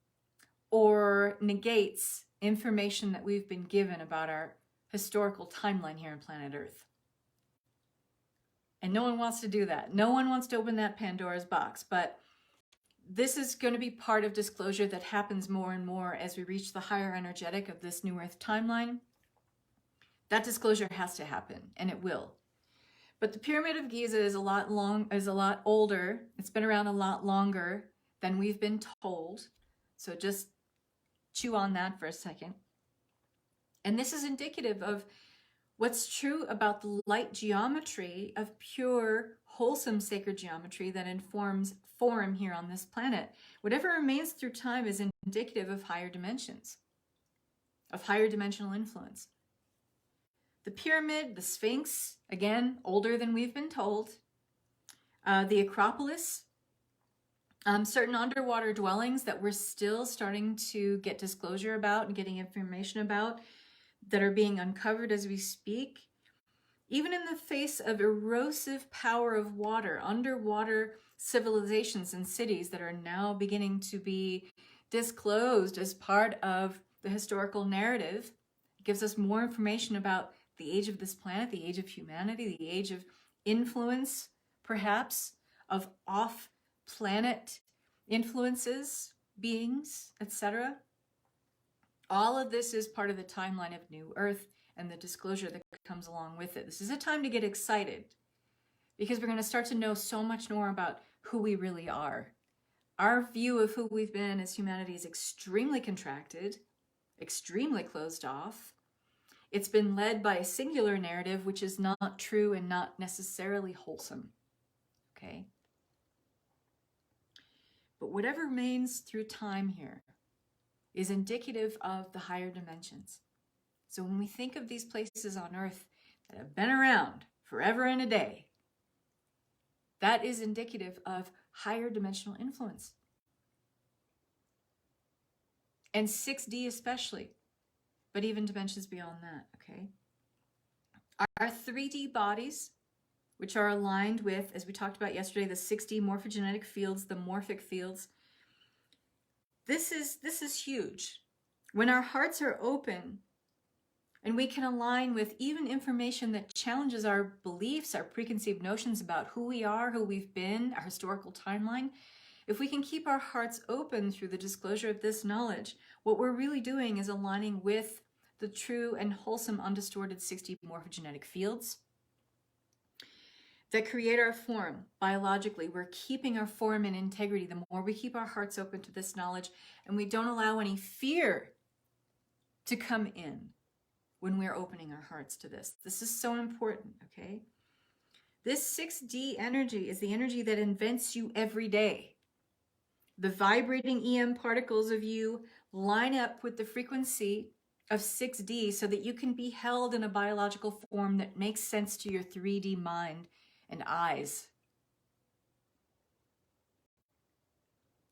or negates information that we've been given about our historical timeline here on planet Earth. And no one wants to do that. No one wants to open that Pandora's box, but this is going to be part of disclosure that happens more and more as we reach the higher energetic of this new Earth timeline. That disclosure has to happen, and it will. But the Pyramid of Giza is a lot older. It's been around a lot longer than we've been told. So just chew on that for a second. And this is indicative of what's true about the light geometry of pure, wholesome sacred geometry that informs form here on this planet. Whatever remains through time is indicative of higher dimensions, of higher dimensional influence. The pyramid, the Sphinx, again, older than we've been told. The Acropolis, certain underwater dwellings that we're still starting to get disclosure about and getting information about, that are being uncovered as we speak. Even in the face of erosive power of water, underwater civilizations and cities that are now beginning to be disclosed as part of the historical narrative, it gives us more information about the age of this planet, the age of humanity, the age of influence, perhaps, of off-planet influences, beings, etc. All of this is part of the timeline of New Earth and the disclosure that comes along with it. This is a time to get excited because we're going to start to know so much more about who we really are. Our view of who we've been as humanity is extremely contracted, extremely closed off. It's been led by a singular narrative, which is not true and not necessarily wholesome. Okay? But whatever remains through time here is indicative of the higher dimensions. So when we think of these places on Earth that have been around forever and a day, that is indicative of higher dimensional influence. And 6D especially, but even dimensions beyond that, okay? Our 3D bodies, which are aligned with, as we talked about yesterday, the 6D morphogenetic fields, the morphic fields. This is huge. When our hearts are open and we can align with even information that challenges our beliefs, our preconceived notions about who we are, who we've been, our historical timeline, if we can keep our hearts open through the disclosure of this knowledge, what we're really doing is aligning with the true and wholesome, undistorted 6D morphogenetic fields that create our form biologically. We're keeping our form in integrity the more we keep our hearts open to this knowledge, and we don't allow any fear to come in when we're opening our hearts to this. This is so important, okay? This 6D energy is the energy that invents you every day. The vibrating EM particles of you line up with the frequency of 6D so that you can be held in a biological form that makes sense to your 3D mind and eyes.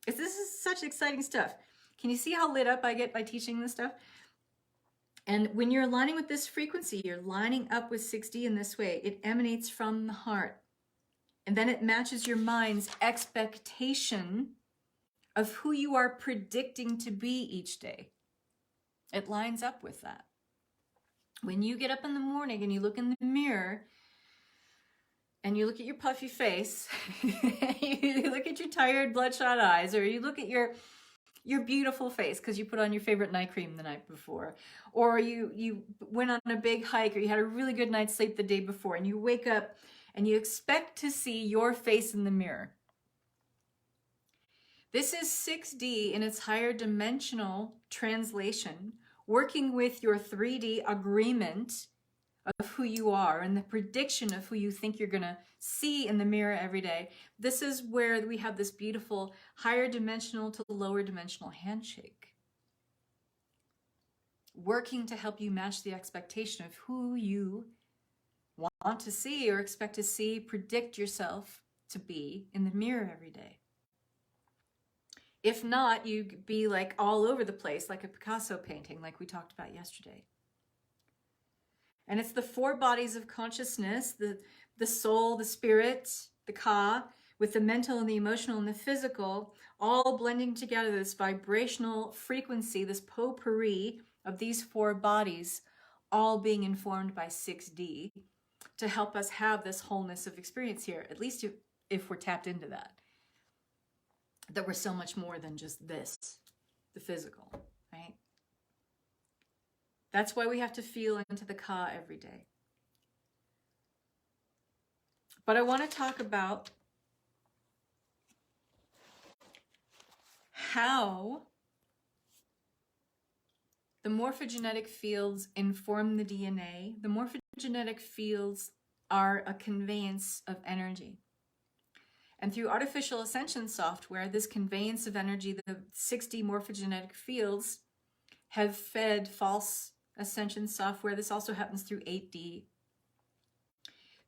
This is such exciting stuff. Can you see how lit up I get by teaching this stuff? And when you're aligning with this frequency, you're lining up with 6D in this way. It emanates from the heart. And then it matches your mind's expectation of who you are predicting to be each day. It lines up with that. When you get up in the morning and you look in the mirror and you look at your puffy face, you look at your tired bloodshot eyes, or you look at your beautiful face because you put on your favorite night cream the night before, or you went on a big hike, or you had a really good night's sleep the day before, and you wake up and you expect to see your face in the mirror. This is 6D in its higher dimensional translation, working with your 3D agreement of who you are and the prediction of who you think you're going to see in the mirror every day. This is where we have this beautiful higher dimensional to lower dimensional handshake, working to help you match the expectation of who you want to see or expect to see, predict yourself to be in the mirror every day. If not, you'd be like all over the place, like a Picasso painting, like we talked about yesterday. And it's the four bodies of consciousness, the soul, the spirit, the ka, with the mental and the emotional and the physical, all blending together, this vibrational frequency, this potpourri of these four bodies, all being informed by 6D to help us have this wholeness of experience here, at least if we're tapped into that we're so much more than just this, the physical, right? That's why we have to feel into the ka every day. But I want to talk about how the morphogenetic fields inform the DNA. The morphogenetic fields are a conveyance of energy. And through artificial ascension software, this conveyance of energy, the 6D morphogenetic fields, have fed false ascension software. This also happens through 8D,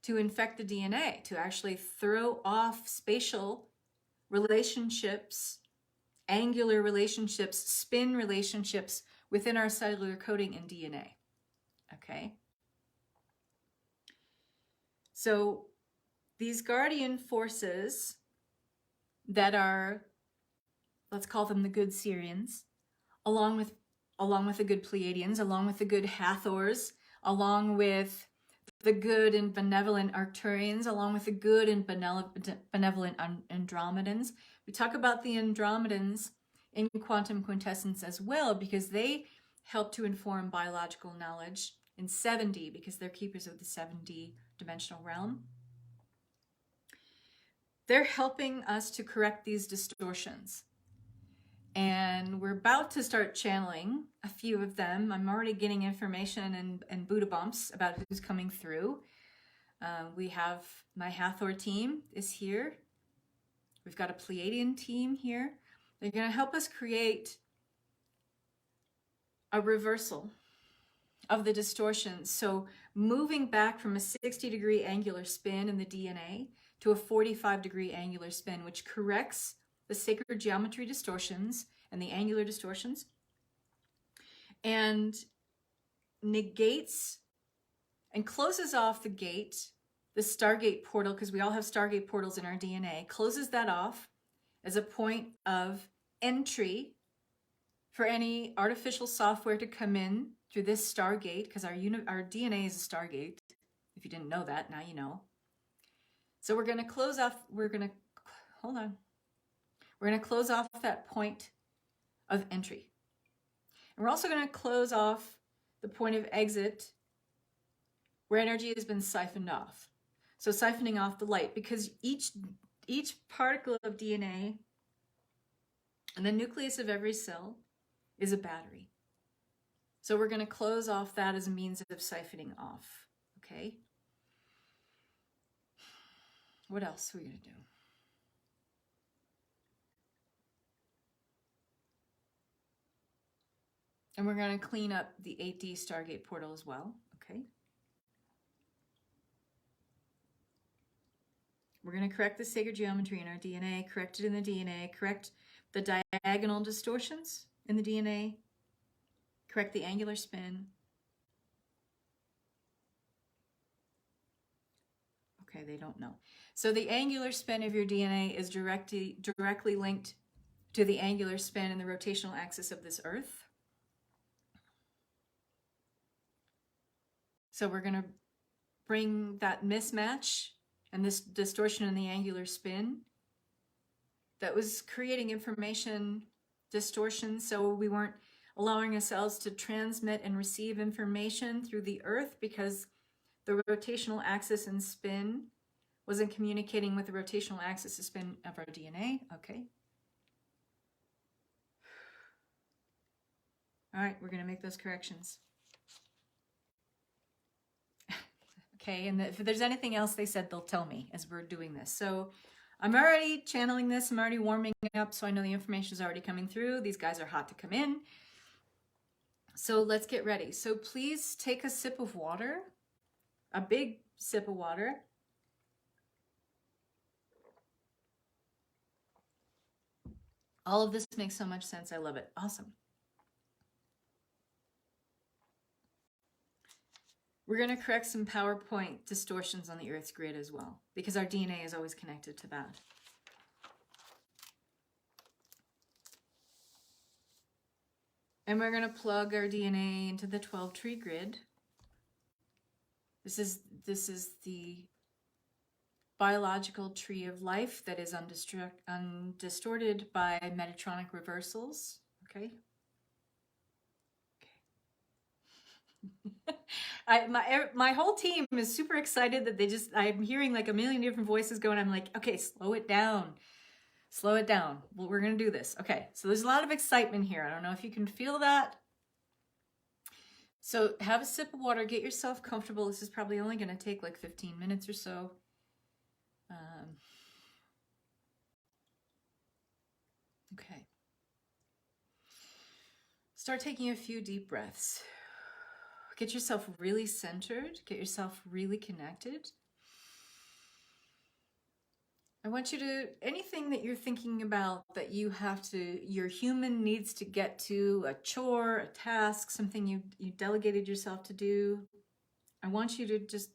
to infect the DNA, to actually throw off spatial relationships, angular relationships, spin relationships within our cellular coding in DNA. Okay? So these guardian forces that are, let's call them the good Syrians, along with the good Pleiadians, along with the good Hathors, along with the good and benevolent Arcturians, along with the good and benevolent Andromedans. We talk about the Andromedans in Quantum Quintessence as well, because they help to inform biological knowledge in 7D, because they're keepers of the 7D dimensional realm. They're helping us to correct these distortions. And we're about to start channeling a few of them. I'm already getting information and Buddha bumps about who's coming through. We have my Hathor team is here. We've got a Pleiadian team here. They're going to help us create a reversal of the distortions. So moving back from a 60-degree angular spin in the DNA to a 45-degree angular spin, which corrects the sacred geometry distortions and the angular distortions, and negates and closes off the gate, the Stargate portal, because we all have Stargate portals in our DNA, closes that off as a point of entry for any artificial software to come in through this Stargate, because our DNA is a Stargate. If you didn't know that, now you know. So we're going to close off, we're going to close off that point of entry. And we're also going to close off the point of exit where energy has been siphoned off. So siphoning off the light, because each particle of DNA and the nucleus of every cell is a battery. So we're going to close off that as a means of siphoning off. Okay? What else are we going to do? And we're going to clean up the 8D Stargate portal as well. Okay? We're going to correct the sacred geometry in our DNA, correct it in the DNA, correct the diagonal distortions in the DNA, correct the angular spin. Okay, they don't know. So the angular spin of your DNA is directly linked to the angular spin and the rotational axis of this Earth. So we're going to bring that mismatch and this distortion in the angular spin that was creating information distortion, so we weren't allowing ourselves to transmit and receive information through the Earth because the rotational axis and spin wasn't communicating with the rotational axis and spin of our DNA. Okay. All right, we're going to make those corrections. Okay, and if there's anything else they said, they'll tell me as we're doing this. So I'm already channeling this. I'm already warming up, so I know the information is already coming through. These guys are hot to come in. So let's get ready. So please take a sip of water, a big sip of water. All of this makes so much sense. I love it. Awesome. We're going to correct some PowerPoint distortions on the Earth's grid as well, because our DNA is always connected to that. And we're going to plug our DNA into the 12 tree grid. This is the biological tree of life that is undistorted by Metatronic reversals. Okay. My whole team is super excited that I'm hearing like a million different voices going. I'm like, okay, slow it down. Slow it down. Well, we're going to do this. Okay. So there's a lot of excitement here. I don't know if you can feel that. So have a sip of water, get yourself comfortable. This is probably only going to take like 15 minutes or so. Okay. Start taking a few deep breaths. Get yourself really centered. Get yourself really connected. I want you to, anything that you're thinking about that you have to, your human needs to get to, a chore, a task, something you delegated yourself to do, I want you to just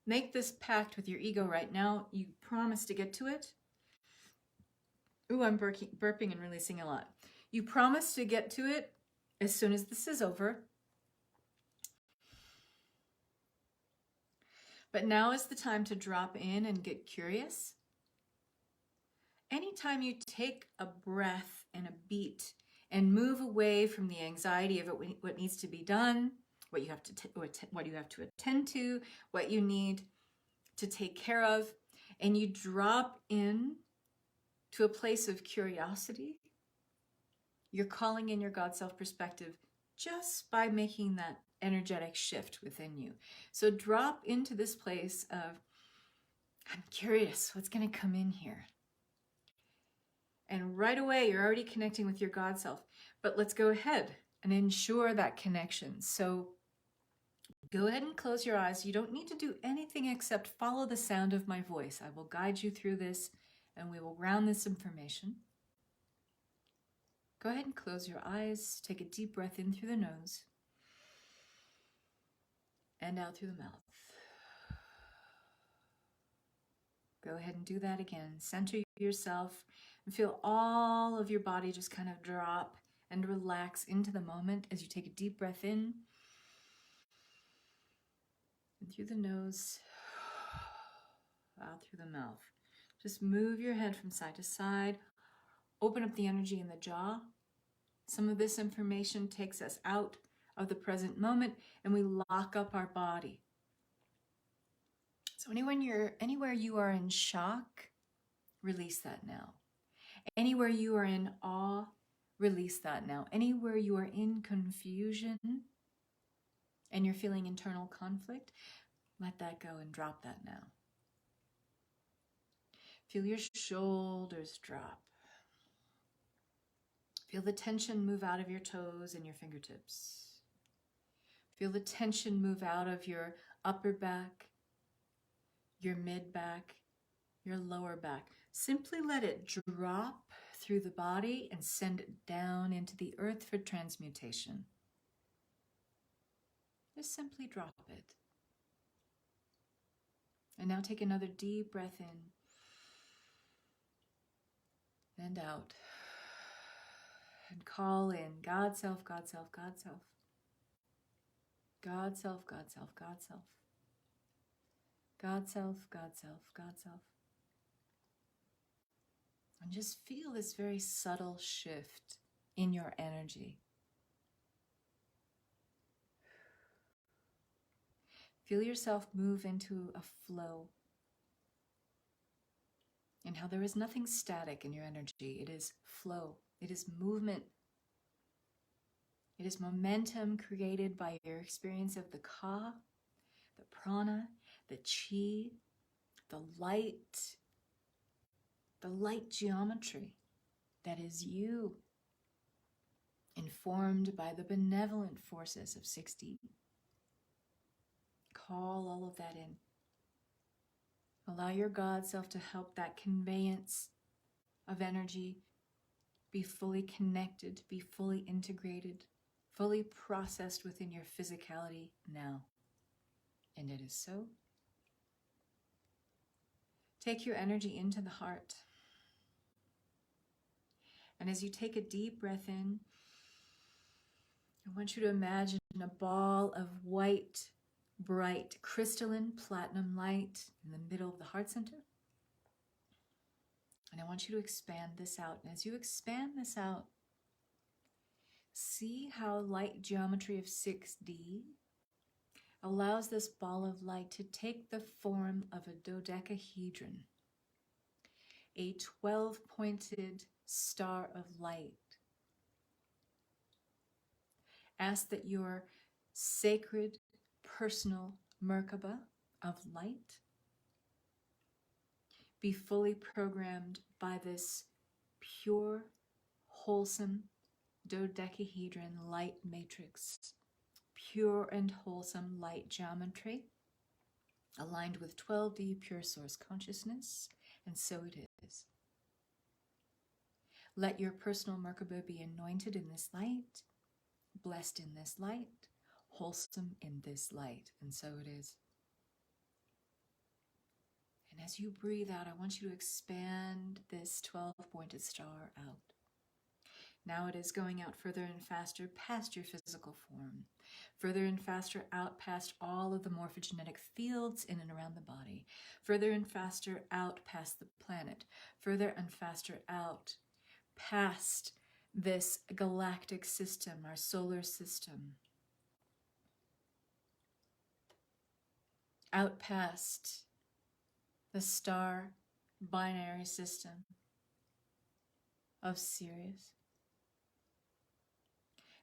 make this pact with your ego right now. You promise to get to it. Ooh, I'm burping and releasing a lot. You promise to get to it as soon as this is over. But now is the time to drop in and get curious. Anytime you take a breath and a beat and move away from the anxiety of what needs to be done, what you have to attend to, what you need to take care of, and you drop in to a place of curiosity, you're calling in your God self perspective just by making that energetic shift within you. So drop into this place of, I'm curious, what's going to come in here? And right away, you're already connecting with your God self. But let's go ahead and ensure that connection. So go ahead and close your eyes. You don't need to do anything except follow the sound of my voice. I will guide you through this, and we will ground this information. Go ahead and close your eyes. Take a deep breath in through the nose and out through the mouth. Go ahead and do that again. Center yourself and feel all of your body just kind of drop and relax into the moment as you take a deep breath in and through the nose, out through the mouth. Just move your head from side to side. Open up the energy in the jaw. Some of this information takes us out of the present moment and we lock up our body. So anywhere you are in shock, release that now. Anywhere you are in awe, release that now. Anywhere you are in confusion and you're feeling internal conflict, let that go and drop that now. Feel your shoulders drop. Feel the tension move out of your toes and your fingertips. Feel the tension move out of your upper back, your mid back, your lower back. Simply let it drop through the body and send it down into the earth for transmutation. Just simply drop it. And now take another deep breath in and out. And call in God self, God self, God self. God self, God self, God self. God self, God self, God self. And just feel this very subtle shift in your energy. Feel yourself move into a flow. And how there is nothing static in your energy. It is flow. It is movement. It is momentum created by your experience of the ka, the prana, the chi, the light geometry that is you, informed by the benevolent forces of 6D. Call all of that in. Allow your God self to help that conveyance of energy be fully connected, be fully integrated, fully processed within your physicality now. And it is so. Take your energy into the heart. And as you take a deep breath in, I want you to imagine a ball of white, bright, crystalline platinum light in the middle of the heart center. And I want you to expand this out. And as you expand this out, see how light geometry of 6D allows this ball of light to take the form of a dodecahedron, a 12-pointed star of light. Ask that your sacred, personal Merkaba of light be fully programmed by this pure, wholesome dodecahedron light matrix, pure and wholesome light geometry, aligned with 12D pure source consciousness, and so it is. Let your personal Merkaba be anointed in this light, blessed in this light, wholesome in this light, and so it is. And as you breathe out, I want you to expand this 12-pointed star out. Now it is going out further and faster past your physical form, further and faster out past all of the morphogenetic fields in and around the body, further and faster out past the planet, further and faster out past this galactic system, our solar system, out past the star binary system of Sirius,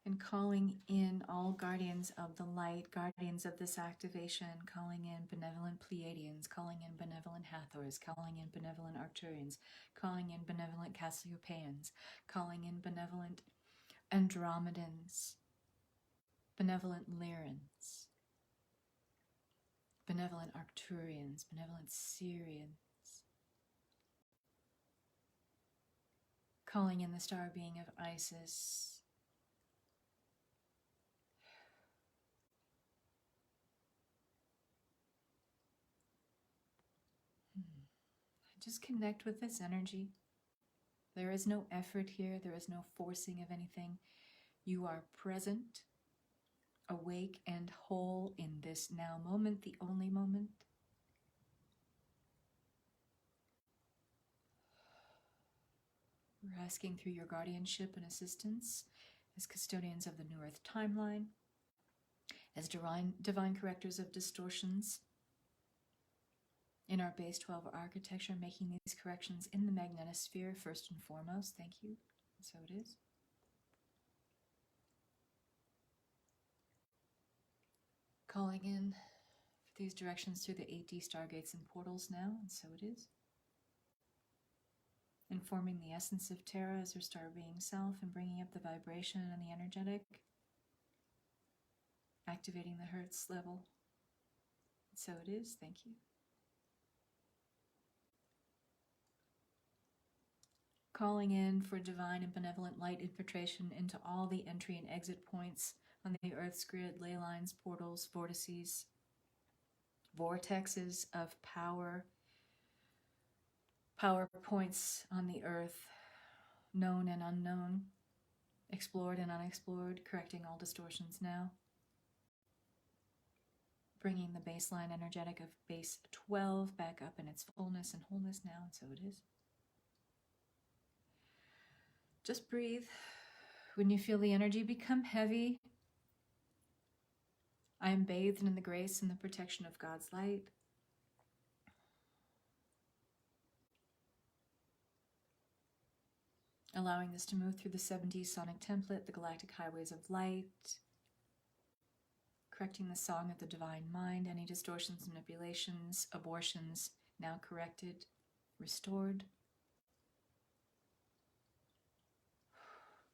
and calling in all guardians of the light, guardians of this activation, calling in benevolent Pleiadians, calling in benevolent Hathors, calling in benevolent Arcturians, calling in benevolent Cassiopeians, calling in benevolent Andromedans, benevolent Lyrans, benevolent Arcturians, benevolent Sirians, calling in the star being of Isis, just connect with this energy. There is no effort here. There is no forcing of anything. You are present, awake, and whole in this now moment, the only moment. We're asking through your guardianship and assistance as custodians of the New Earth timeline, as divine correctors of distortions in our base 12 architecture, making these corrections in the magnetosphere first and foremost. Thank you. And so it is. Calling in for these directions through the 8D stargates and portals now, and so it is. Informing the essence of Terra as her star being self and bringing up the vibration and the energetic, activating the Hertz level. And so it is. Thank you. Calling in for divine and benevolent light infiltration into all the entry and exit points on the Earth's grid, ley lines, portals, vortices, vortexes of power, power points on the Earth, known and unknown, explored and unexplored, correcting all distortions now. Bringing the baseline energetic of base 12 back up in its fullness and wholeness now, and so it is. Just breathe. When you feel the energy become heavy, I am bathed in the grace and the protection of God's light. Allowing this to move through the 7D sonic template, the galactic highways of light, correcting the song of the divine mind, any distortions, manipulations, abortions, now corrected, restored.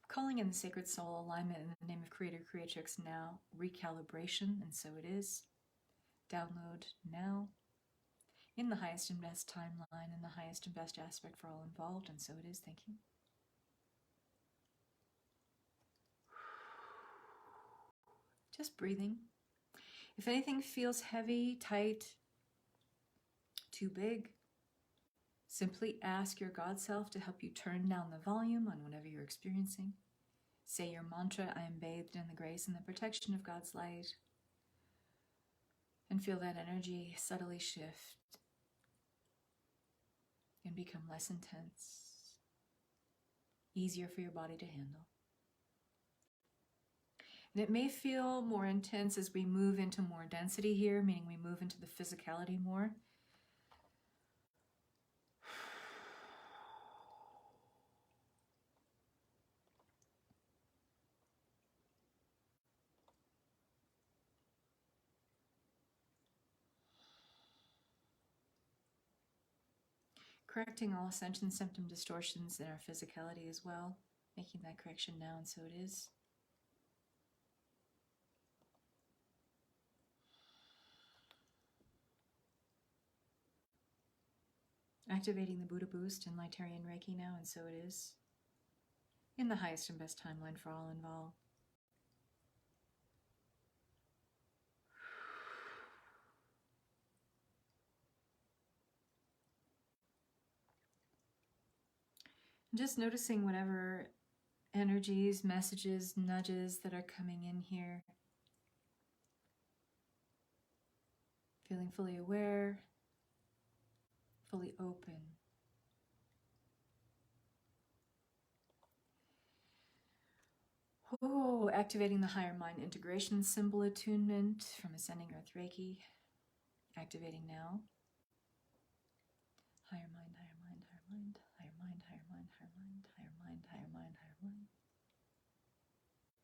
Calling in the sacred soul alignment in the name of Creator Creatrix now, recalibration, and so it is. Download now, in the highest and best timeline, in the highest and best aspect for all involved, and so it is. Thank you. Just breathing. If anything feels heavy, tight, too big, simply ask your God self to help you turn down the volume on whatever you're experiencing. Say your mantra, I am bathed in the grace and the protection of God's light. And feel that energy subtly shift and become less intense, easier for your body to handle. And it may feel more intense as we move into more density here, meaning we move into the physicality more. Correcting all ascension symptom distortions in our physicality as well. Making that correction now, and so it is. Activating the Buddha boost in Lightarian Reiki now, and so it is. In the highest and best timeline for all involved. Just noticing whatever energies, messages, nudges that are coming in here. Feeling fully aware, fully open. Oh, activating the higher mind integration symbol attunement from Ascending Earth Reiki. Activating now. Higher mind, higher mind, higher mind, higher mind, higher mind, higher mind, higher mind, higher mind, higher mind.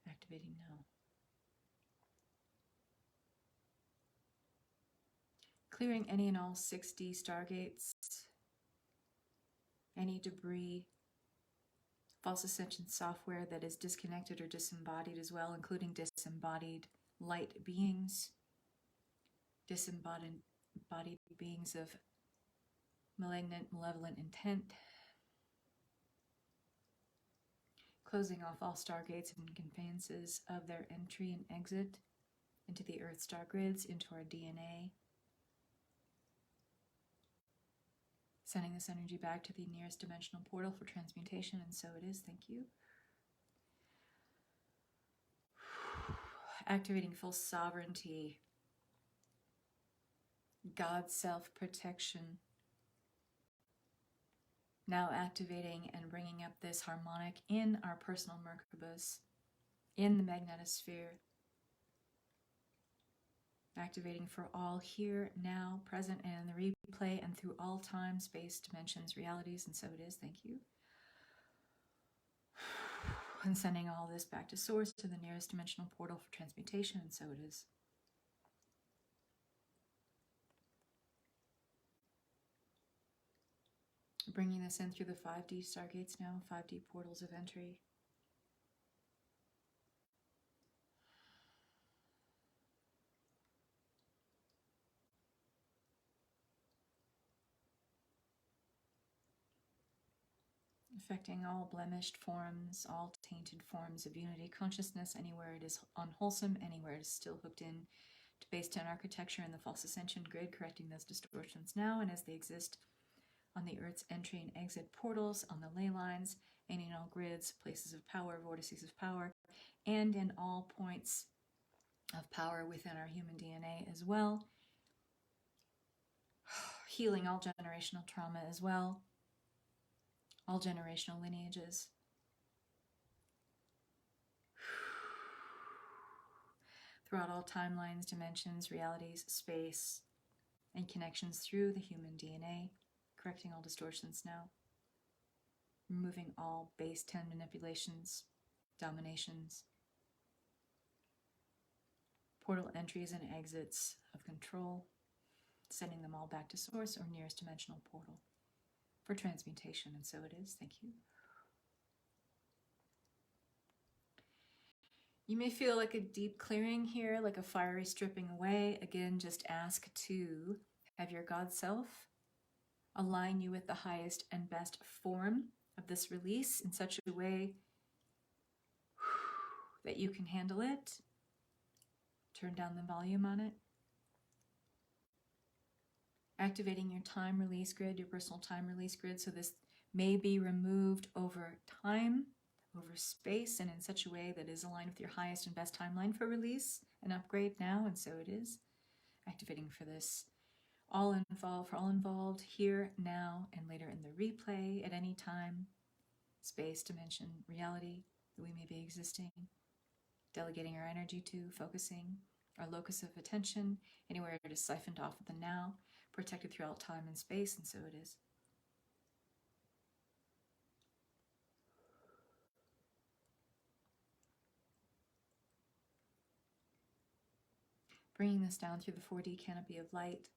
Activating now. Clearing any and all 6D stargates, any debris, false ascension software that is disconnected or disembodied as well, including disembodied light beings, disembodied beings of malignant, malevolent intent. Closing off all stargates and conveyances of their entry and exit into the Earth star grids, into our DNA. Sending this energy back to the nearest dimensional portal for transmutation, and so it is. Thank you. Activating full sovereignty, God's self-protection. Now activating and bringing up this harmonic in our personal Merkabahs, in the magnetosphere. Activating for all here, now, present, and in the replay, and through all time, space, dimensions, realities, and so it is. Thank you. And sending all this back to source, to the nearest dimensional portal for transmutation, and so it is. Bringing this in through the 5D stargates now, 5D portals of entry. Affecting all blemished forms, all tainted forms of unity consciousness, anywhere it is unwholesome, anywhere it is still hooked in to base 10 architecture and the false ascension grid, correcting those distortions now and as they exist on the Earth's entry and exit portals, on the ley lines, and in all grids, places of power, vortices of power, and in all points of power within our human DNA as well. Healing all generational trauma as well. All generational lineages. Throughout all timelines, dimensions, realities, space, and connections through the human DNA, correcting all distortions now. Removing all base 10 manipulations, dominations, portal entries and exits of control, sending them all back to source or nearest dimensional portal for transmutation, and so it is. Thank you. You may feel like a deep clearing here, like a fiery stripping away. Again, just ask to have your God self align you with the highest and best form of this release in such a way that you can handle it. Turn down the volume on it. Activating your time release grid, your personal time release grid. So this may be removed over time, over space, and in such a way that is aligned with your highest and best timeline for release and upgrade now, and so it is. Activating for this for all involved here, now, and later in the replay at any time, space, dimension, reality that we may be existing. Delegating our energy to, focusing our locus of attention, anywhere it is siphoned off of the now, protected throughout time and space, and so it is. Bringing this down through the 4D canopy of light.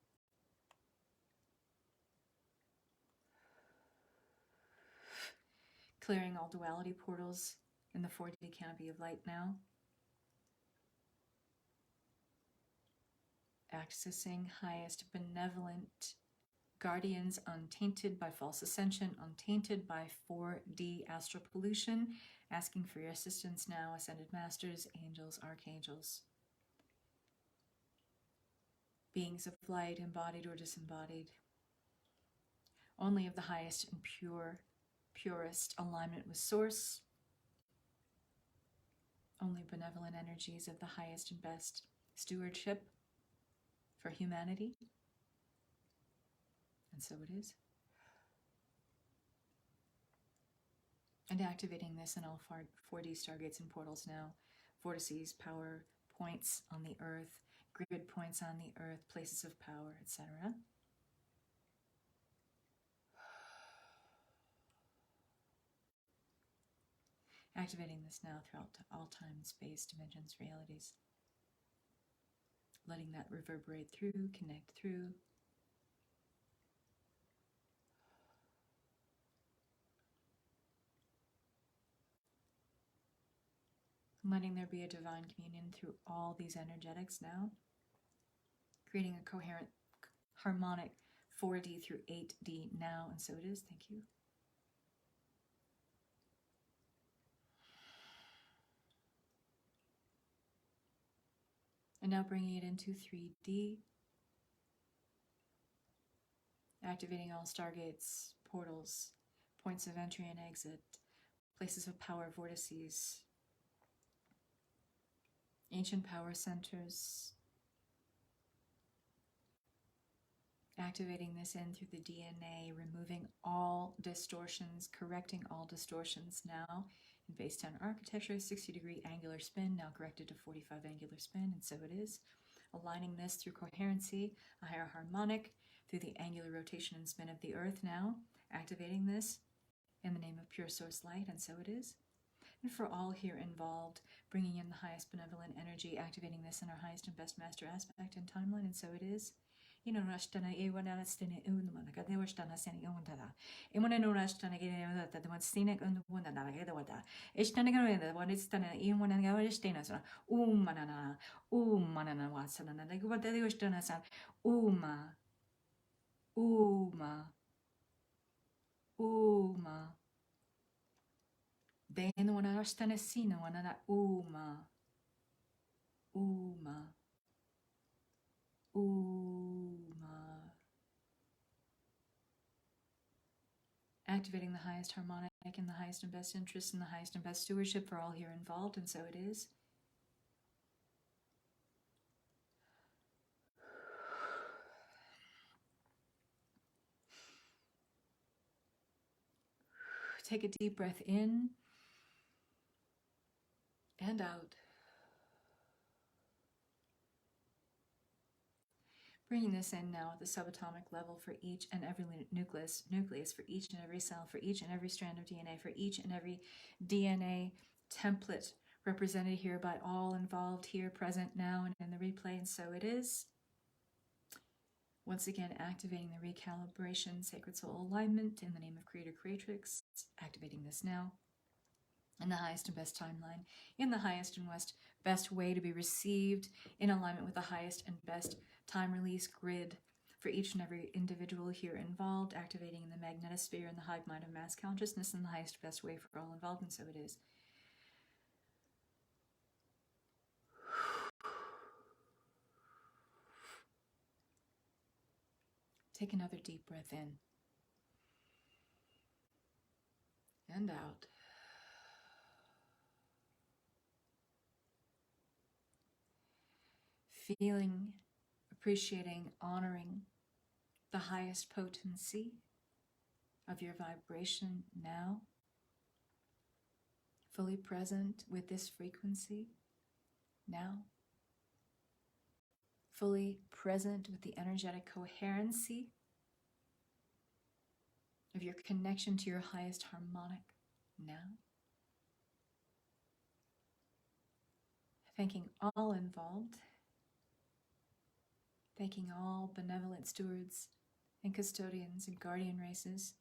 Clearing all duality portals in the 4D canopy of light now. Accessing highest benevolent guardians, untainted by false ascension, untainted by 4D astral pollution, asking for your assistance now, ascended masters, angels, archangels, beings of light, embodied or disembodied, only of the highest and purest alignment with source, only benevolent energies of the highest and best stewardship for humanity. And so it is. And activating this in all 4D stargates and portals now. Vortices, power points on the earth, grid points on the earth, places of power, etc. Activating this now throughout all time, space, dimensions, realities. Letting that reverberate through, connect through. Letting there be a divine communion through all these energetics now. Creating a coherent, harmonic 4D through 8D now, and so it is. Thank you. And now bringing it into 3D. Activating all stargates, portals, points of entry and exit, places of power, vortices, ancient power centers. Activating this in through the DNA, removing all distortions, correcting all distortions now. In base 10 architecture, 60-degree angular spin, now corrected to 45 angular spin, and so it is. Aligning this through coherency, a higher harmonic, through the angular rotation and spin of the earth now. Activating this in the name of pure source light, and so it is. And for all here involved, bringing in the highest benevolent energy, activating this in our highest and best master aspect and timeline, and so it is. You know, Rashtana Ewana Stene Unmanaka, they were Stana Seni Undada. Emona no Rashtana Gata, the one Stinek and the one that I get what that. Ishtanaga, what is Stana, Ewan and Gavaristanas, Manana, Manana Watsana, like what they were Stana San, Uma, then when I was Stana Sina, one another, Uma. Activating the highest harmonic in the highest and best interest and the highest and best stewardship for all here involved, and so it is. Take a deep breath in and out. Bringing this in now at the subatomic level for each and every nucleus for each and every cell, for each and every strand of DNA, for each and every DNA template represented here by all involved here, present now, and in the replay, and so it is. Once again, activating the recalibration, sacred soul alignment in the name of Creator Creatrix, activating this now in the highest and best timeline, in the highest and best way to be received, in alignment with the highest and best time release grid for each and every individual here involved, activating in the magnetosphere and the hive mind of mass consciousness in the highest best way for all involved, and so it is. Take another deep breath in and out. Feeling, appreciating, honoring the highest potency of your vibration now. Fully present with this frequency now. Fully present with the energetic coherency of your connection to your highest harmonic now. Thanking all involved. Thanking all benevolent stewards and custodians and guardian races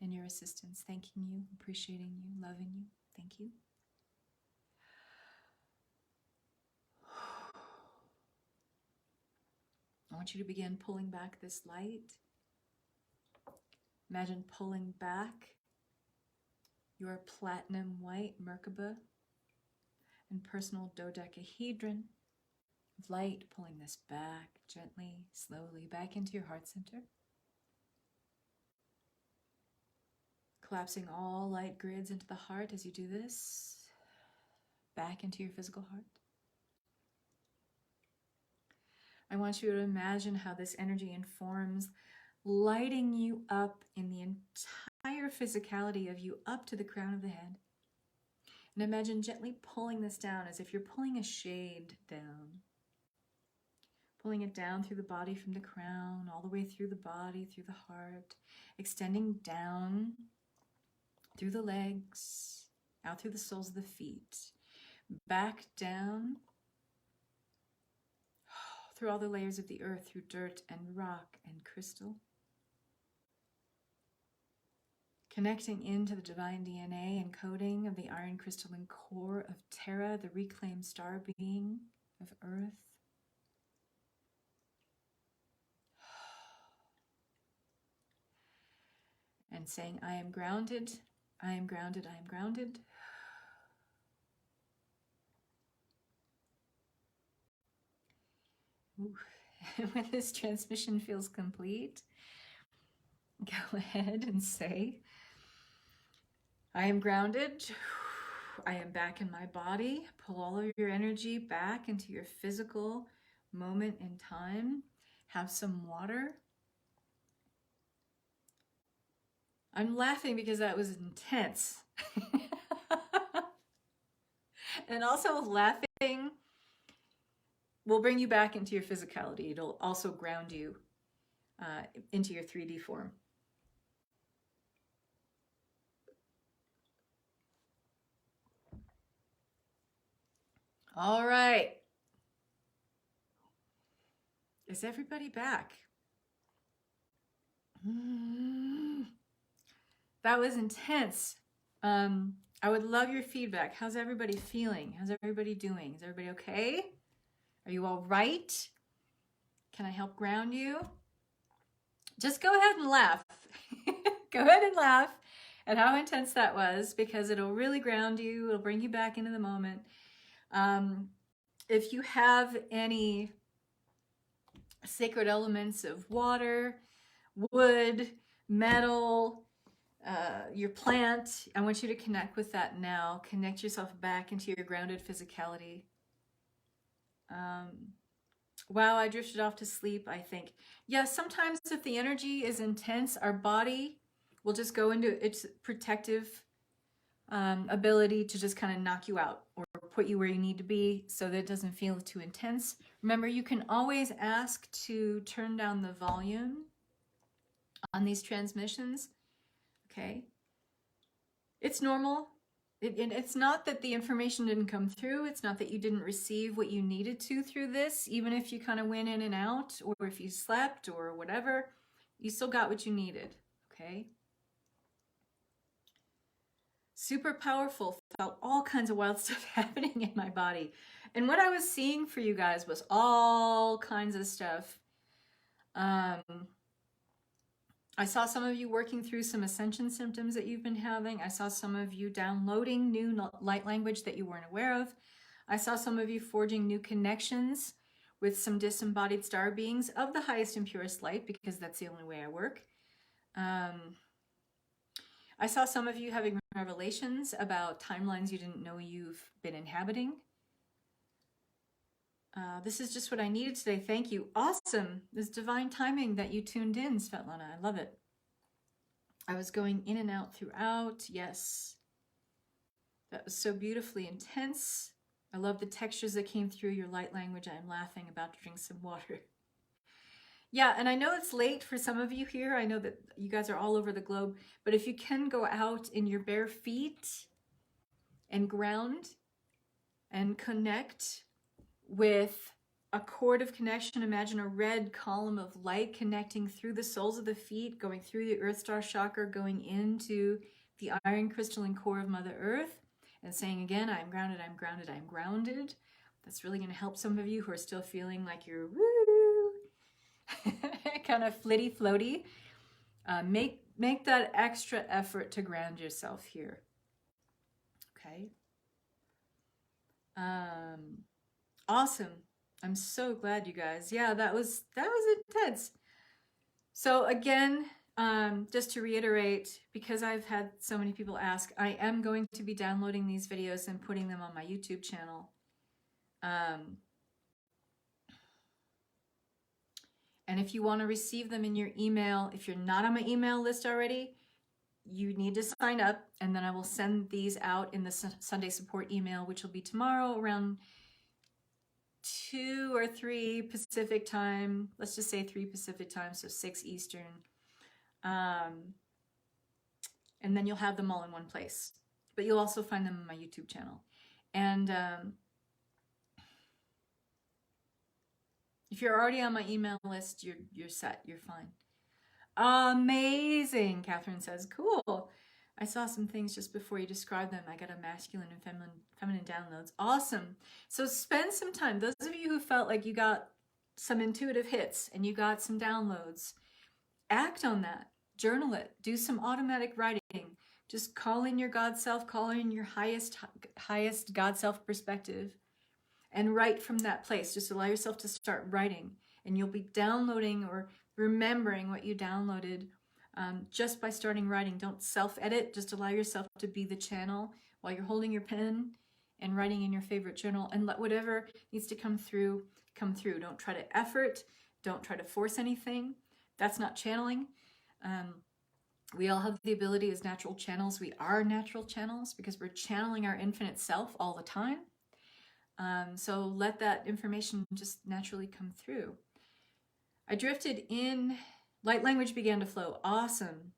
and your assistants. Thanking you, appreciating you, loving you. Thank you. I want you to begin pulling back this light. Imagine pulling back your platinum white Merkaba and personal dodecahedron of light, pulling this back gently, slowly, back into your heart center. Collapsing all light grids into the heart as you do this, back into your physical heart. I want you to imagine how this energy informs, lighting you up in the entire physicality of you up to the crown of the head. And imagine gently pulling this down as if you're pulling a shade down. Pulling it down through the body from the crown, all the way through the body, through the heart, extending down through the legs, out through the soles of the feet, back down through all the layers of the earth, through dirt and rock and crystal. Connecting into the divine DNA and coding of the iron crystalline core of Terra, the reclaimed star being of earth. And saying, I am grounded, I am grounded, I am grounded. Ooh. When this transmission feels complete, go ahead and say, I am grounded, I am back in my body. Pull all of your energy back into your physical moment in time. Have some water. I'm laughing because that was intense. And also laughing will bring you back into your physicality. It'll also ground you into your 3D form. All right. Is everybody back? That was intense. I would love your feedback. How's everybody feeling? How's everybody doing? Is everybody okay? Are you all right? Can I help ground you? Just go ahead and laugh. Go ahead and laugh at how intense that was, because it'll really ground you. It'll bring you back into the moment. If you have any sacred elements of water, wood, metal, your plant, I want you to connect with that now. Connect yourself back into your grounded physicality. Wow, I drifted off to sleep, I think. Yeah, sometimes if the energy is intense, our body will just go into its protective ability to just kind of knock you out or put you where you need to be so that it doesn't feel too intense. Remember, you can always ask to turn down the volume on these transmissions. Okay, it's normal. It's not that the information didn't come through. It's not that you didn't receive what you needed to through this. Even if you kind of went in and out, or if you slept or whatever, you still got what you needed. Okay. Super powerful. Felt all kinds of wild stuff happening in my body. And what I was seeing for you guys was all kinds of stuff. I saw some of you working through some ascension symptoms that you've been having. I saw some of you downloading new light language that you weren't aware of. I saw some of you forging new connections with some disembodied star beings of the highest and purest light, because that's the only way I work. I saw some of you having revelations about timelines you didn't know you've been inhabiting. This is just what I needed today. Thank you. Awesome. This divine timing that you tuned in, Svetlana. I love it. I was going in and out throughout. Yes. That was so beautifully intense. I love the textures that came through your light language. I'm laughing, about to drink some water. Yeah, and I know it's late for some of you here. I know that you guys are all over the globe, but if you can go out in your bare feet and ground and connect with a cord of connection, imagine a red column of light connecting through the soles of the feet, going through the Earth Star chakra, going into the iron crystalline core of Mother Earth, and saying again, I'm grounded, I'm grounded, I'm grounded. That's really going to help some of you who are still feeling like you're woo, kind of flitty floaty. Make that extra effort to ground yourself here. Okay. Awesome. I'm so glad, you guys. Yeah, that was intense. So again, just to reiterate, because I've had so many people ask, I am going to be downloading these videos and putting them on my YouTube channel. And if you want to receive them in your email, if you're not on my email list already, you need to sign up, and then I will send these out in the Sunday support email, which will be tomorrow around 2 or 3 Pacific time. Let's just say 3 Pacific time, so 6 Eastern. And then you'll have them all in one place. But you'll also find them on my YouTube channel. And if you're already on my email list, you're set, you're fine. Amazing, Catherine says. Cool. I saw some things just before you described them. I got a masculine and feminine downloads. Awesome. So spend some time. Those of you who felt like you got some intuitive hits and you got some downloads, act on that. Journal it. Do some automatic writing. Just call in your God self, call in your highest God self perspective, and write from that place. Just allow yourself to start writing, and you'll be downloading or remembering what you downloaded just by starting writing. Don't self-edit. Just allow yourself to be the channel while you're holding your pen and writing in your favorite journal, and let whatever needs to come through, come through. Don't try to effort. Don't try to force anything. That's not channeling. We all have the ability as natural channels. We are natural channels because we're channeling our infinite self all the time. So let that information just naturally come through. I drifted in, light language began to flow. Awesome.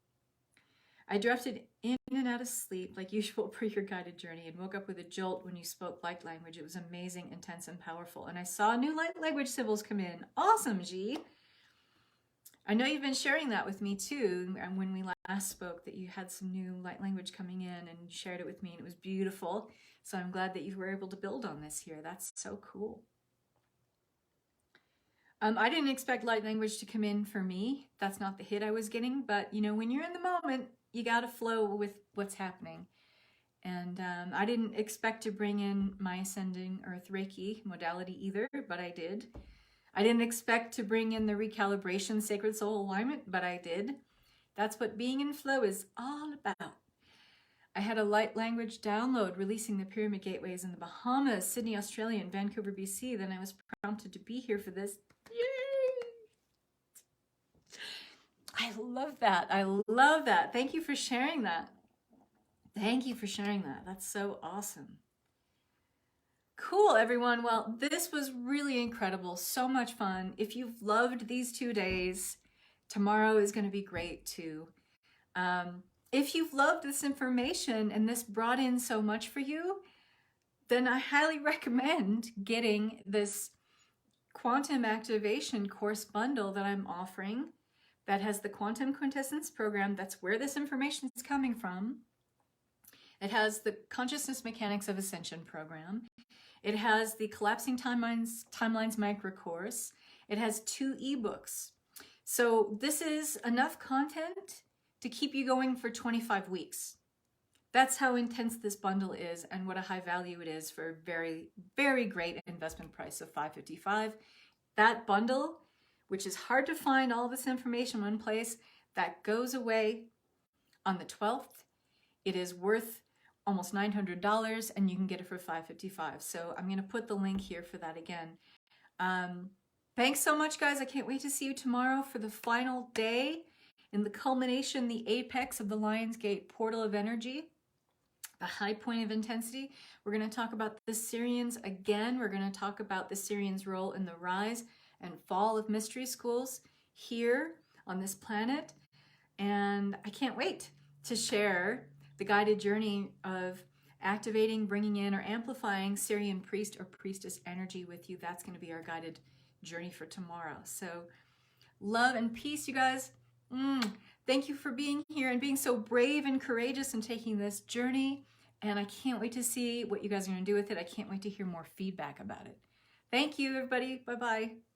I drifted in and out of sleep like usual per your guided journey, and woke up with a jolt when you spoke light language. It was amazing, intense, and powerful. And I saw new light language symbols come in. Awesome, G. I know you've been sharing that with me too. And when we last spoke, that you had some new light language coming in and shared it with me, and it was beautiful. So I'm glad that you were able to build on this here. That's so cool. I didn't expect light language to come in for me. That's not the hit I was getting. But, you know, when you're in the moment, you got to flow with what's happening. And I didn't expect to bring in my Ascending Earth Reiki modality either, but I did. I didn't expect to bring in the recalibration sacred soul alignment, but I did. That's what being in flow is all about. I had a light language download releasing the pyramid gateways in the Bahamas, Sydney, Australia, and Vancouver, BC. Then I was prompted to be here for this. Yay! I love that. I love that. Thank you for sharing that. Thank you for sharing that. That's so awesome. Cool, everyone. Well, this was really incredible. So much fun. If you've loved these 2 days, tomorrow is going to be great too. If you've loved this information and this brought in so much for you, then I highly recommend getting this Quantum Activation course bundle that I'm offering that has the Quantum Quintessence program. That's where this information is coming from. It has the Consciousness Mechanics of Ascension program. It has the Collapsing Timelines micro course. It has 2 ebooks. So this is enough content to keep you going for 25 weeks. That's how intense this bundle is, and what a high value it is for a very, very great investment price of $555. That bundle, which is hard to find all this information in one place, that goes away on the 12th. It is worth almost $900 and you can get it for $555. So I'm going to put the link here for that again. Thanks so much, guys. I can't wait to see you tomorrow for the final day in the culmination, the apex of the Lionsgate portal of energy, the high point of intensity. We're going to talk about the Sirians again. We're going to talk about the Sirians' role in the rise and fall of mystery schools here on this planet. And I can't wait to share the guided journey of activating, bringing in, or amplifying Sirian priest or priestess energy with you. That's going to be our guided journey for tomorrow. So love and peace, you guys. Thank you for being here and being so brave and courageous and taking this journey. And I can't wait to see what you guys are going to do with it. I can't wait to hear more feedback about it. Thank you, everybody. Bye-bye.